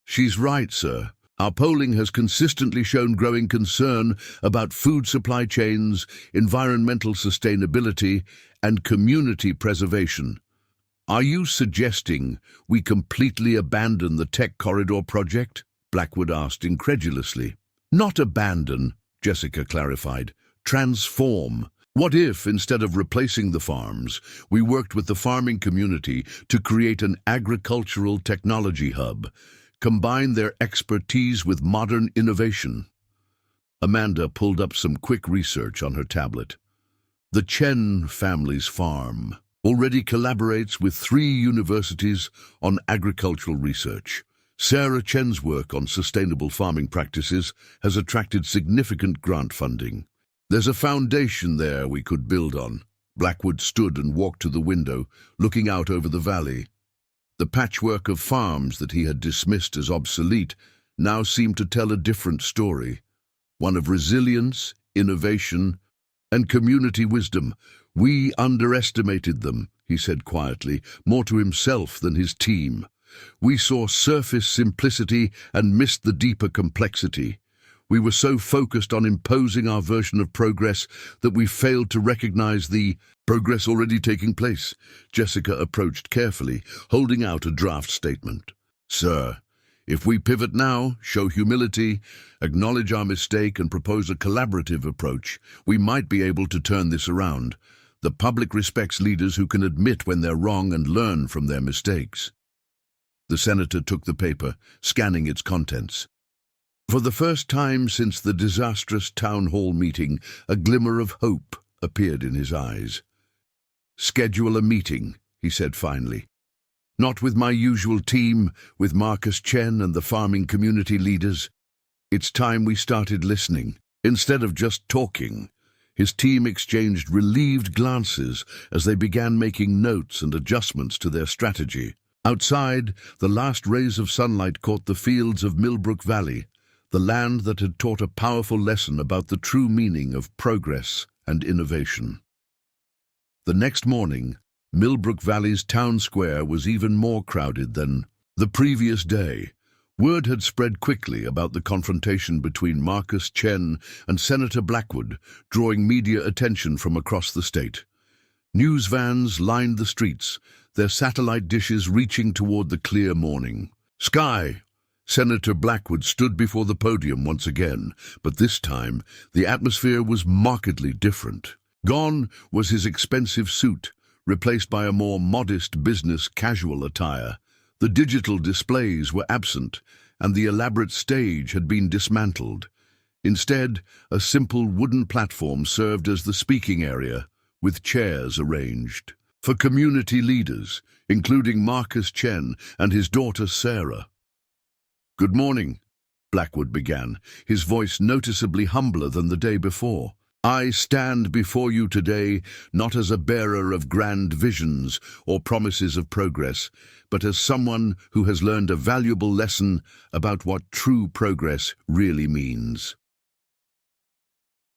She's right, sir. Our polling has consistently shown growing concern about food supply chains, environmental sustainability, and community preservation. Are you suggesting we completely abandon the tech corridor project? Blackwood asked incredulously. Not abandon, Jessica clarified. Transform. What if, instead of replacing the farms, we worked with the farming community to create an agricultural technology hub, combine their expertise with modern innovation? Amanda pulled up some quick research on her tablet. The Chen family's farm already collaborates with 3 universities on agricultural research. Sarah Chen's work on sustainable farming practices has attracted significant grant funding. There's a foundation there we could build on. Blackwood stood and walked to the window, looking out over the valley. The patchwork of farms that he had dismissed as obsolete now seemed to tell a different story, one of resilience, innovation, and community wisdom. We underestimated them, he said quietly, more to himself than his team. We saw surface simplicity and missed the deeper complexity. We were so focused on imposing our version of progress that we failed to recognize the progress already taking place. Jessica approached carefully, holding out a draft statement. Sir, if we pivot now, show humility, acknowledge our mistake, and propose a collaborative approach, we might be able to turn this around. The public respects leaders who can admit when they're wrong and learn from their mistakes. The senator took the paper, scanning its contents. For the first time since the disastrous town hall meeting, a glimmer of hope appeared in his eyes. Schedule a meeting, he said finally. Not with my usual team, with Marcus Chen and the farming community leaders. It's time we started listening, instead of just talking. His team exchanged relieved glances as they began making notes and adjustments to their strategy. Outside, the last rays of sunlight caught the fields of Millbrook Valley, the land that had taught a powerful lesson about the true meaning of progress and innovation. The next morning, Millbrook Valley's town square was even more crowded than the previous day. Word had spread quickly about the confrontation between Marcus Chen and Senator Blackwood, drawing media attention from across the state. News vans lined the streets, their satellite dishes reaching toward the clear morning sky. Senator Blackwood stood before the podium once again, but this time the atmosphere was markedly different. Gone was his expensive suit, replaced by a more modest business casual attire. The digital displays were absent, and the elaborate stage had been dismantled. Instead, a simple wooden platform served as the speaking area, with chairs arranged for community leaders, including Marcus Chen and his daughter Sarah. Good morning, Blackwood began, his voice noticeably humbler than the day before. I stand before you today not as a bearer of grand visions or promises of progress, but as someone who has learned a valuable lesson about what true progress really means.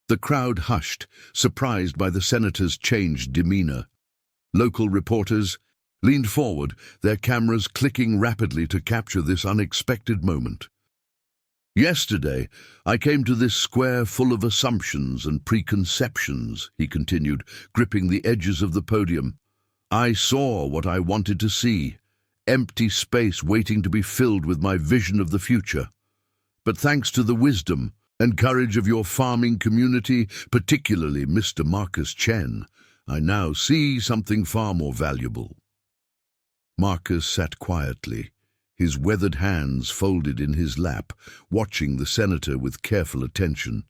The crowd hushed, surprised by the senator's changed demeanor. Local reporters leaned forward, their cameras clicking rapidly to capture this unexpected moment. Yesterday, I came to this square full of assumptions and preconceptions, he continued, gripping the edges of the podium. I saw what I wanted to see, empty space waiting to be filled with my vision of the future. But thanks to the wisdom and courage of your farming community, particularly Mr. Marcus Chen, I now see something far more valuable. Marcus sat quietly, his weathered hands folded in his lap, watching the senator with careful attention.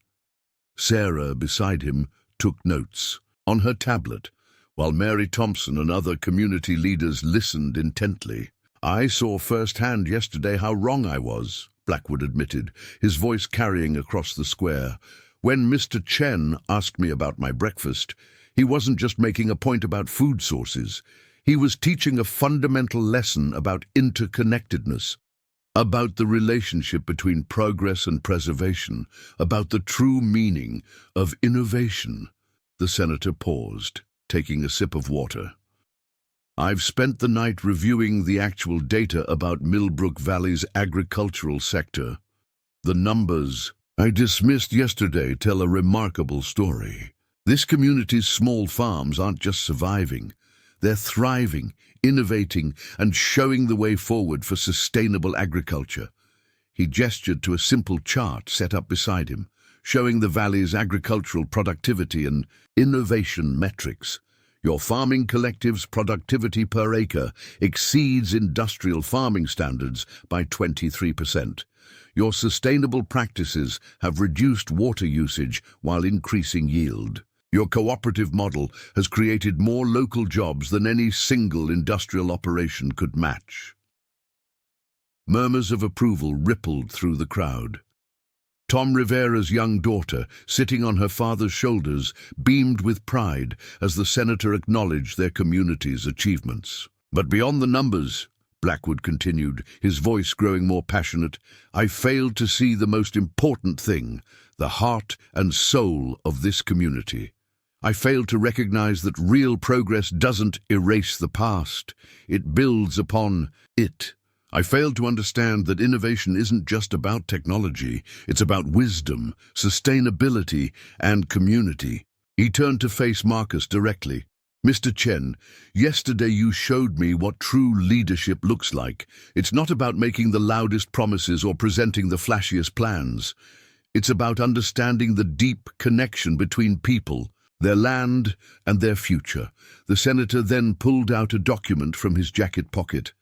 Sarah, beside him, took notes on her tablet, while Mary Thompson and other community leaders listened intently. I saw firsthand yesterday how wrong I was, Blackwood admitted, his voice carrying across the square. When Mr. Chen asked me about my breakfast, he wasn't just making a point about food sources. He was teaching a fundamental lesson about interconnectedness. about the relationship between progress and preservation, about the true meaning of innovation. The senator paused, taking a sip of water. I've spent the night reviewing the actual data about Millbrook Valley's agricultural sector. The numbers I dismissed yesterday tell a remarkable story. This community's small farms aren't just surviving. They're thriving, innovating, and showing the way forward for sustainable agriculture. He gestured to a simple chart set up beside him, showing the valley's agricultural productivity and innovation metrics. Your farming collective's productivity per acre exceeds industrial farming standards by 23%. Your sustainable practices have reduced water usage while increasing yield. Your cooperative model has created more local jobs than any single industrial operation could match. Murmurs of approval rippled through the crowd. Tom Rivera's young daughter, sitting on her father's shoulders, beamed with pride as the senator acknowledged their community's achievements. But beyond the numbers, Blackwood continued, his voice growing more passionate, I failed to see the most important thing, the heart and soul of this community. I failed to recognize that real progress doesn't erase the past. It builds upon it. I failed to understand that innovation isn't just about technology. It's about wisdom, sustainability, and community. He turned to face Marcus directly. Mr. Chen, yesterday you showed me what true leadership looks like. It's not about making the loudest promises or presenting the flashiest plans. It's about understanding the deep connection between people, their land, and their future. The senator then pulled out a document from his jacket pocket.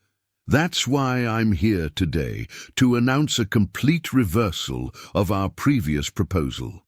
That's why I'm here today, to announce a complete reversal of our previous proposal.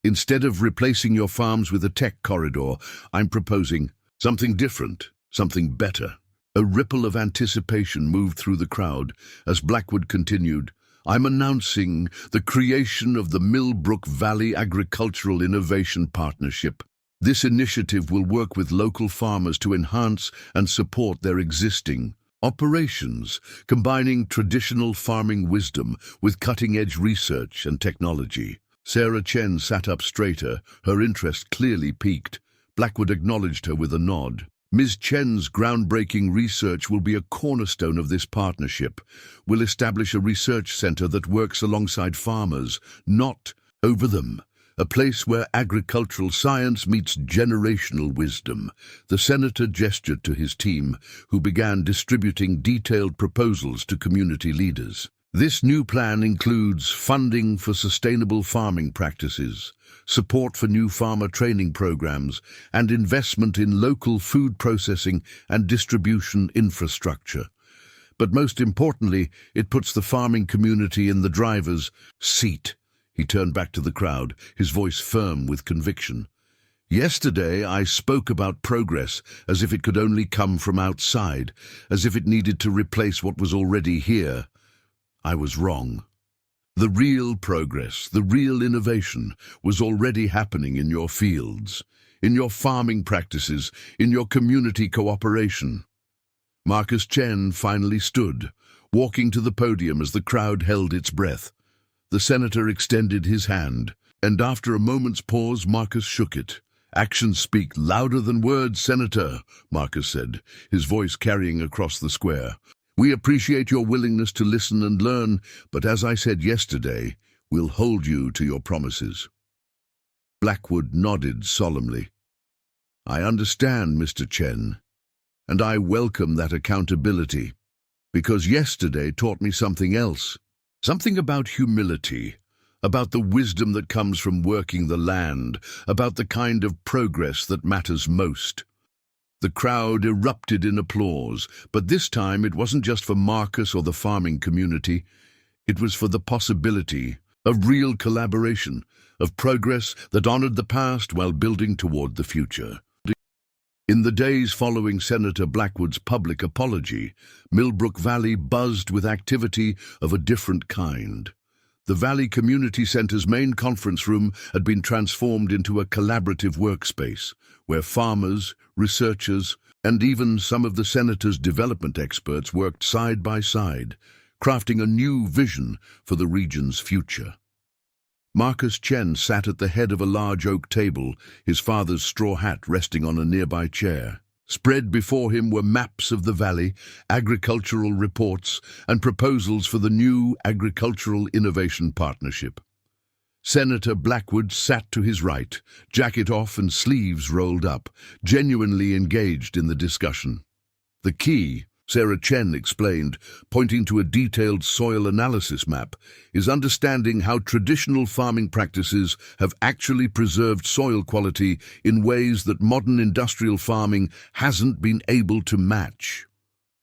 Instead of replacing your farms with a tech corridor, I'm proposing something different, something better. A ripple of anticipation moved through the crowd as Blackwood continued, I'm announcing the creation of the Millbrook Valley Agricultural Innovation Partnership. This initiative will work with local farmers to enhance and support their existing operations, combining traditional farming wisdom with cutting-edge research and technology. Sarah Chen sat up straighter, her interest clearly piqued. Blackwood acknowledged her with a nod. Ms. Chen's groundbreaking research will be a cornerstone of this partnership. We'll establish a research center that works alongside farmers, not over them. A place where agricultural science meets generational wisdom. The senator gestured to his team, who began distributing detailed proposals to community leaders. This new plan includes funding for sustainable farming practices, support for new farmer training programs, and investment in local food processing and distribution infrastructure. But most importantly, it puts the farming community in the driver's seat. He turned back to the crowd, his voice firm with conviction. Yesterday, I spoke about progress as if it could only come from outside, as if it needed to replace what was already here. I was wrong. The real progress, the real innovation, was already happening in your fields, in your farming practices, in your community cooperation. Marcus Chen finally stood, walking to the podium as the crowd held its breath. The senator extended his hand, and after a moment's pause, Marcus shook it. Actions speak louder than words, Senator, Marcus said, his voice carrying across the square. We appreciate your willingness to listen and learn, but as I said yesterday, we'll hold you to your promises. Blackwood nodded solemnly. I understand, Mr. Chen, and I welcome that accountability, because yesterday taught me something else. Something about humility, about the wisdom that comes from working the land, about the kind of progress that matters most. The crowd erupted in applause, but this time it wasn't just for Marcus or the farming community. It was for the possibility of real collaboration, of progress that honored the past while building toward the future. In the days following Senator Blackwood's public apology, Millbrook Valley buzzed with activity of a different kind. The Valley Community Center's main conference room had been transformed into a collaborative workspace, where farmers, researchers, and even some of the senator's development experts worked side by side, crafting a new vision for the region's future. Marcus Chen sat at the head of a large oak table, his father's straw hat resting on a nearby chair. Spread before him were maps of the valley, agricultural reports, and proposals for the new Agricultural Innovation Partnership. Senator Blackwood sat to his right, jacket off and sleeves rolled up, genuinely engaged in the discussion. The key, Sarah Chen explained, pointing to a detailed soil analysis map, is understanding how traditional farming practices have actually preserved soil quality in ways that modern industrial farming hasn't been able to match.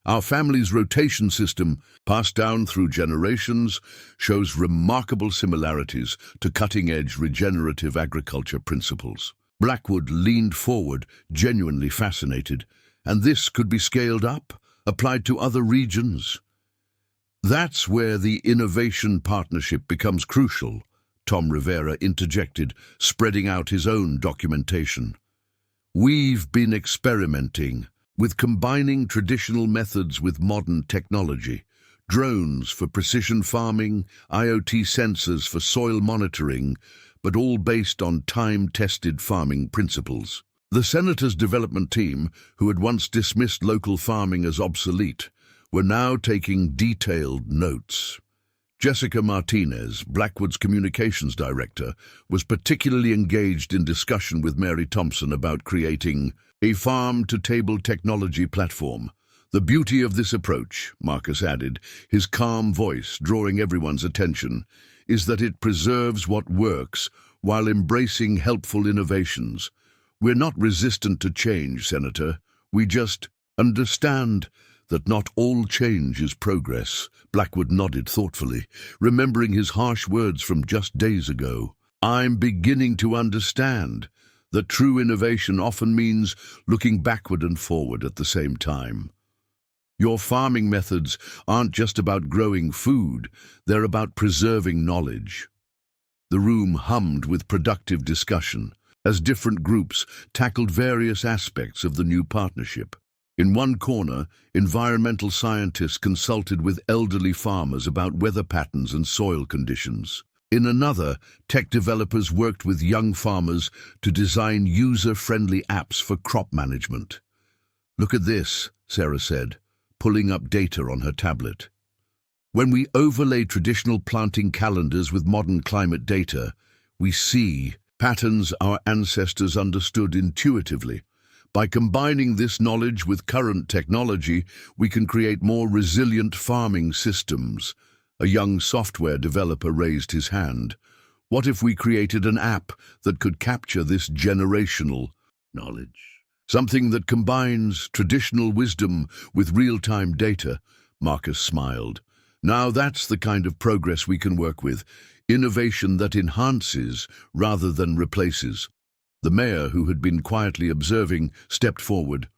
Our family's rotation system, passed down through generations, shows remarkable similarities to cutting-edge regenerative agriculture principles. Blackwood leaned forward, genuinely fascinated. And this could be scaled up, applied to other regions. That's where the innovation partnership becomes crucial, Tom Rivera interjected, spreading out his own documentation. We've been experimenting with combining traditional methods with modern technology, drones for precision farming, IoT sensors for soil monitoring, but all based on time-tested farming principles. The senator's development team, who had once dismissed local farming as obsolete, were now taking detailed notes. Jessica Martinez, Blackwood's communications director, was particularly engaged in discussion with Mary Thompson about creating a farm-to-table technology platform. The beauty of this approach, Marcus added, his calm voice drawing everyone's attention, is that it preserves what works while embracing helpful innovations. We're not resistant to change, Senator. We just understand that not all change is progress. Blackwood nodded thoughtfully, remembering his harsh words from just days ago. I'm beginning to understand that true innovation often means looking backward and forward at the same time. Your farming methods aren't just about growing food, they're about preserving knowledge. The room hummed with productive discussion as different groups tackled various aspects of the new partnership. In one corner, environmental scientists consulted with elderly farmers about weather patterns and soil conditions. In another, tech developers worked with young farmers to design user-friendly apps for crop management. Look at this, Sarah said, pulling up data on her tablet. When we overlay traditional planting calendars with modern climate data, we see patterns our ancestors understood intuitively. By combining this knowledge with current technology, we can create more resilient farming systems. A young software developer raised his hand. What if we created an app that could capture this generational knowledge? Something that combines traditional wisdom with real-time data, Marcus smiled. Now that's the kind of progress we can work with. Innovation that enhances rather than replaces. The mayor, who had been quietly observing, stepped forward.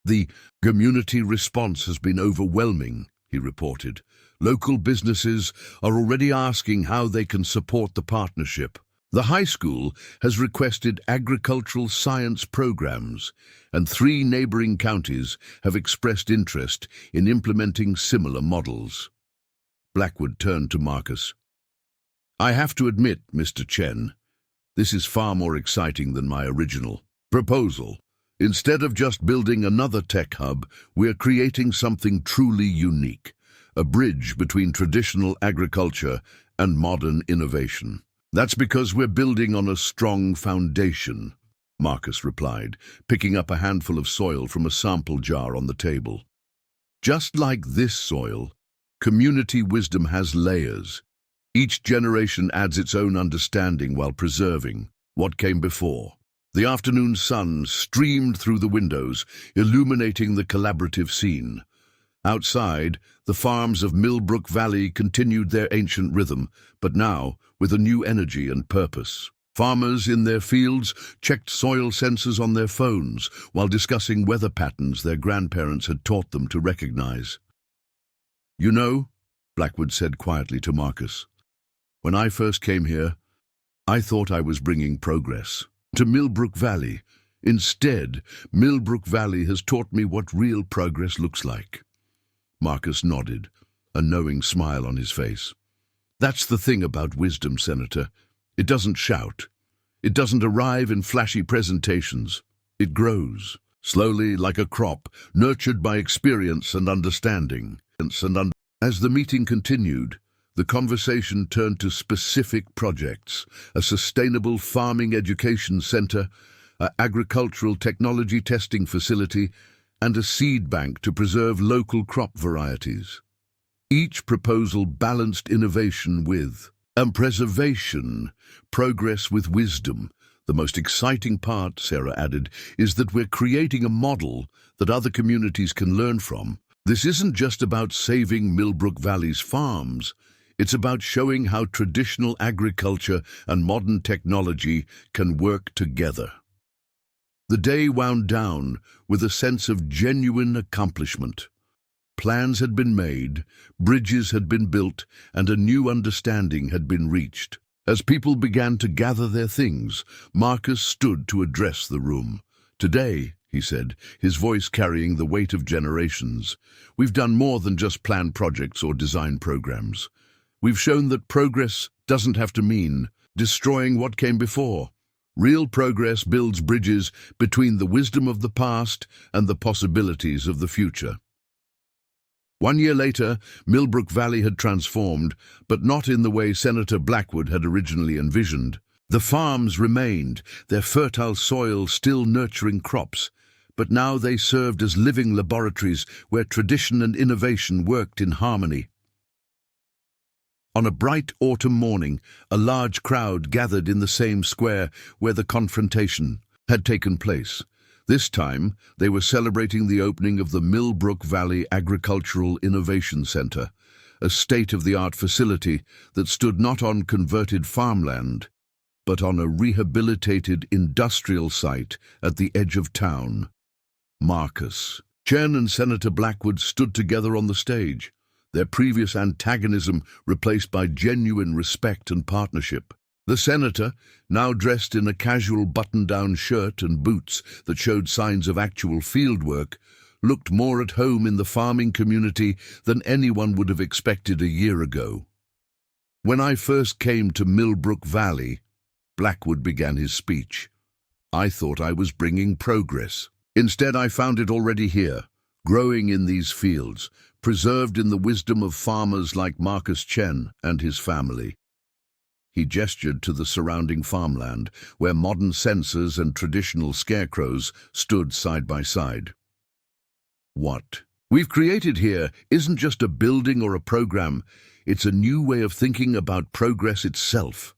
The community response has been overwhelming, he reported. Local businesses are already asking how they can support the partnership. The high school has requested agricultural science programs, and 3 neighboring counties have expressed interest in implementing similar models. Blackwood turned to Marcus. I have to admit, Mr. Chen, this is far more exciting than my original proposal. Instead of just building another tech hub, we're creating something truly unique, a bridge between traditional agriculture and modern innovation. That's because we're building on a strong foundation, Marcus replied, picking up a handful of soil from a sample jar on the table. Just like this soil, community wisdom has layers. Each generation adds its own understanding while preserving what came before. The afternoon sun streamed through the windows, illuminating the collaborative scene. Outside, the farms of Millbrook Valley continued their ancient rhythm, but now with a new energy and purpose. Farmers in their fields checked soil sensors on their phones while discussing weather patterns their grandparents had taught them to recognize. You know, Blackwood said quietly to Marcus, when I first came here, I thought I was bringing progress to Millbrook Valley. Instead, Millbrook Valley has taught me what real progress looks like. Marcus nodded. a knowing smile on his face. "That's the thing about wisdom, Senator. It doesn't shout. It doesn't arrive in flashy presentations. It grows, slowly like a crop, nurtured by experience and understanding." As the meeting continued, the conversation turned to specific projects: a sustainable farming education center, an agricultural technology testing facility, and a seed bank to preserve local crop varieties. Each proposal balanced innovation with preservation, progress with wisdom. "The most exciting part," Sarah added, "is that we're creating a model that other communities can learn from. This isn't just about saving Millbrook Valley's farms. It's about showing how traditional agriculture and modern technology can work together." The day wound down with a sense of genuine accomplishment. Plans had been made, bridges had been built, and a new understanding had been reached. As people began to gather their things, Marcus stood to address the room. "Today," he said, his voice carrying the weight of generations, "we've done more than just plan projects or design programs. We've shown that progress doesn't have to mean destroying what came before. Real progress builds bridges between the wisdom of the past and the possibilities of the future." 1 year later, Millbrook Valley had transformed, but not in the way Senator Blackwood had originally envisioned. The farms remained, their fertile soil still nurturing crops, but now they served as living laboratories where tradition and innovation worked in harmony. On a bright autumn morning, a large crowd gathered in the same square where the confrontation had taken place. This time, they were celebrating the opening of the Millbrook Valley Agricultural Innovation Center, a state-of-the-art facility that stood not on converted farmland, but on a rehabilitated industrial site at the edge of town. Marcus Chen and Senator Blackwood stood together on the stage, their previous antagonism replaced by genuine respect and partnership. The senator, now dressed in a casual button-down shirt and boots that showed signs of actual field work, looked more at home in the farming community than anyone would have expected a year ago. "When I first came to Millbrook Valley," Blackwood began his speech, "I thought I was bringing progress. Instead, I found it already here, growing in these fields, preserved in the wisdom of farmers like Marcus Chen and his family." He gestured to the surrounding farmland, where modern sensors and traditional scarecrows stood side by side. "What we've created here isn't just a building or a program, it's a new way of thinking about progress itself."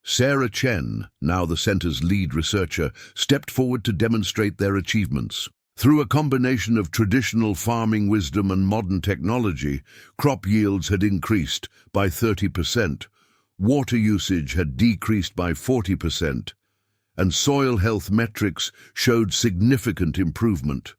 Sarah Chen, now the center's lead researcher, stepped forward to demonstrate their achievements. Through a combination of traditional farming wisdom and modern technology, crop yields had increased by 30%. Water usage had decreased by 40%, and soil health metrics showed significant improvement.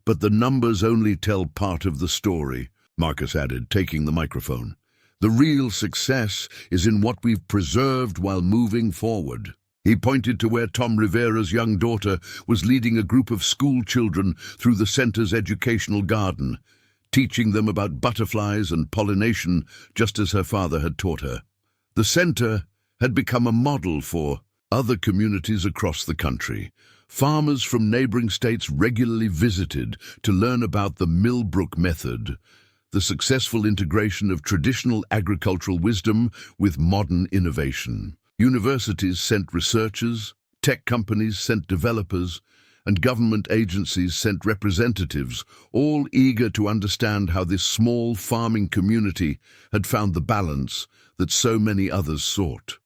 "But the numbers only tell part of the story," Marcus added, taking the microphone. "The real success is in what we've preserved while moving forward." He pointed to where Tom Rivera's young daughter was leading a group of school children through the center's educational garden, teaching them about butterflies and pollination just as her father had taught her. The center had become a model for other communities across the country. Farmers from neighboring states regularly visited to learn about the Millbrook method, the successful integration of traditional agricultural wisdom with modern innovation. Universities sent researchers, tech companies sent developers, and government agencies sent representatives, all eager to understand how this small farming community had found the balance that so many others sought.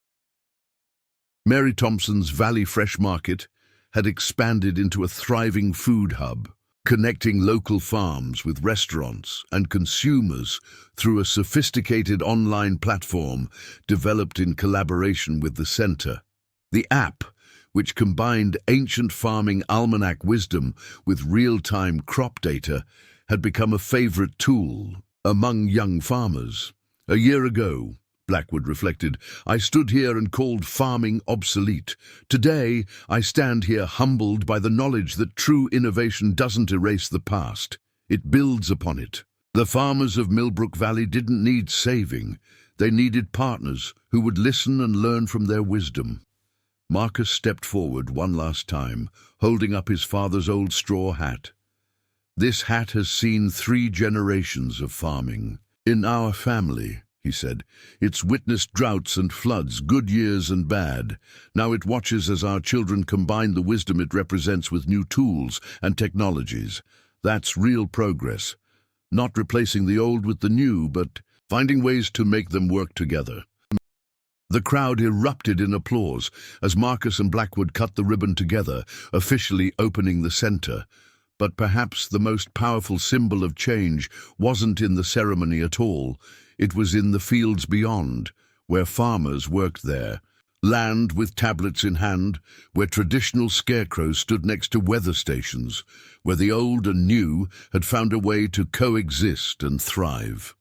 Mary Thompson's Valley Fresh Market had expanded into a thriving food hub, connecting local farms with restaurants and consumers through a sophisticated online platform developed in collaboration with the center. The app, which combined ancient farming almanac wisdom with real-time crop data, had become a favorite tool among young farmers. "A year ago," Blackwood reflected, "I stood here and called farming obsolete. Today, I stand here humbled by the knowledge that true innovation doesn't erase the past. It builds upon it. The farmers of Millbrook Valley didn't need saving. They needed partners who would listen and learn from their wisdom. Marcus stepped forward one last time, holding up his father's old straw hat. "This hat has seen 3 generations of farming. In our family," he said, "it's witnessed droughts and floods, good years and bad. Now it watches as our children combine the wisdom it represents with new tools and technologies. That's real progress. Not replacing the old with the new, but finding ways to make them work together." The crowd erupted in applause as Marcus and Blackwood cut the ribbon together, officially opening the center. But perhaps the most powerful symbol of change wasn't in the ceremony at all. It was in the fields beyond, where farmers worked there. Land with tablets in hand, where traditional scarecrows stood next to weather stations, where the old and new had found a way to coexist and thrive.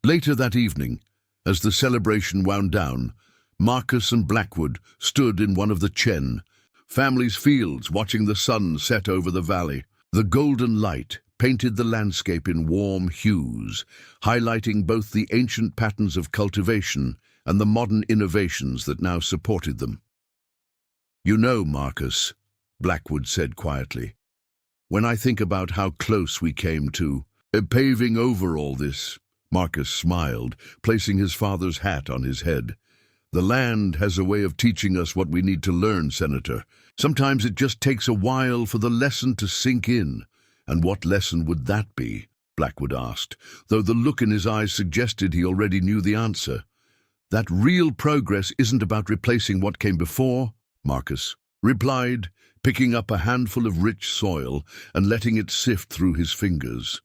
Later that evening, as the celebration wound down, Marcus and Blackwood stood in one of the Chen family's fields, watching the sun set over the valley. The golden light painted the landscape in warm hues, highlighting both the ancient patterns of cultivation and the modern innovations that now supported them. "You know, Marcus," Blackwood said quietly, "when I think about how close we came to paving over all this," Marcus smiled, placing his father's hat on his head. "The land has a way of teaching us what we need to learn, Senator. Sometimes it just takes a while for the lesson to sink in." "And what lesson would that be?" Blackwood asked, though the look in his eyes suggested he already knew the answer. "That real progress isn't about replacing what came before," Marcus replied, picking up a handful of rich soil and letting it sift through his fingers.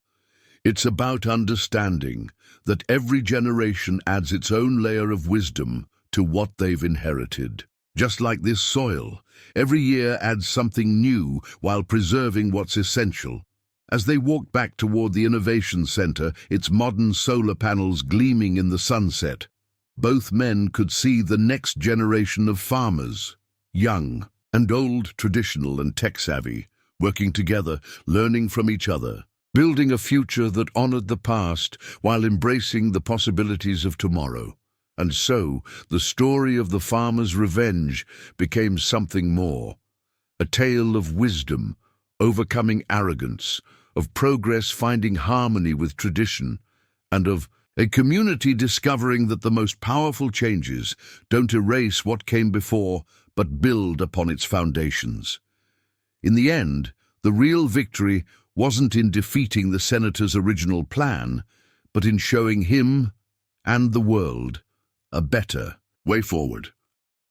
"It's about understanding that every generation adds its own layer of wisdom to what they've inherited. Just like this soil, every year adds something new while preserving what's essential." As they walked back toward the Innovation Center, its modern solar panels gleaming in the sunset, both men could see the next generation of farmers, young and old, traditional and tech-savvy, working together, learning from each other, building a future that honored the past while embracing the possibilities of tomorrow. And so, the story of the farmer's revenge became something more. A tale of wisdom, overcoming arrogance, of progress finding harmony with tradition, and of a community discovering that the most powerful changes don't erase what came before, but build upon its foundations. In the end, the real victory wasn't in defeating the senator's original plan, but in showing him and the world a better way forward.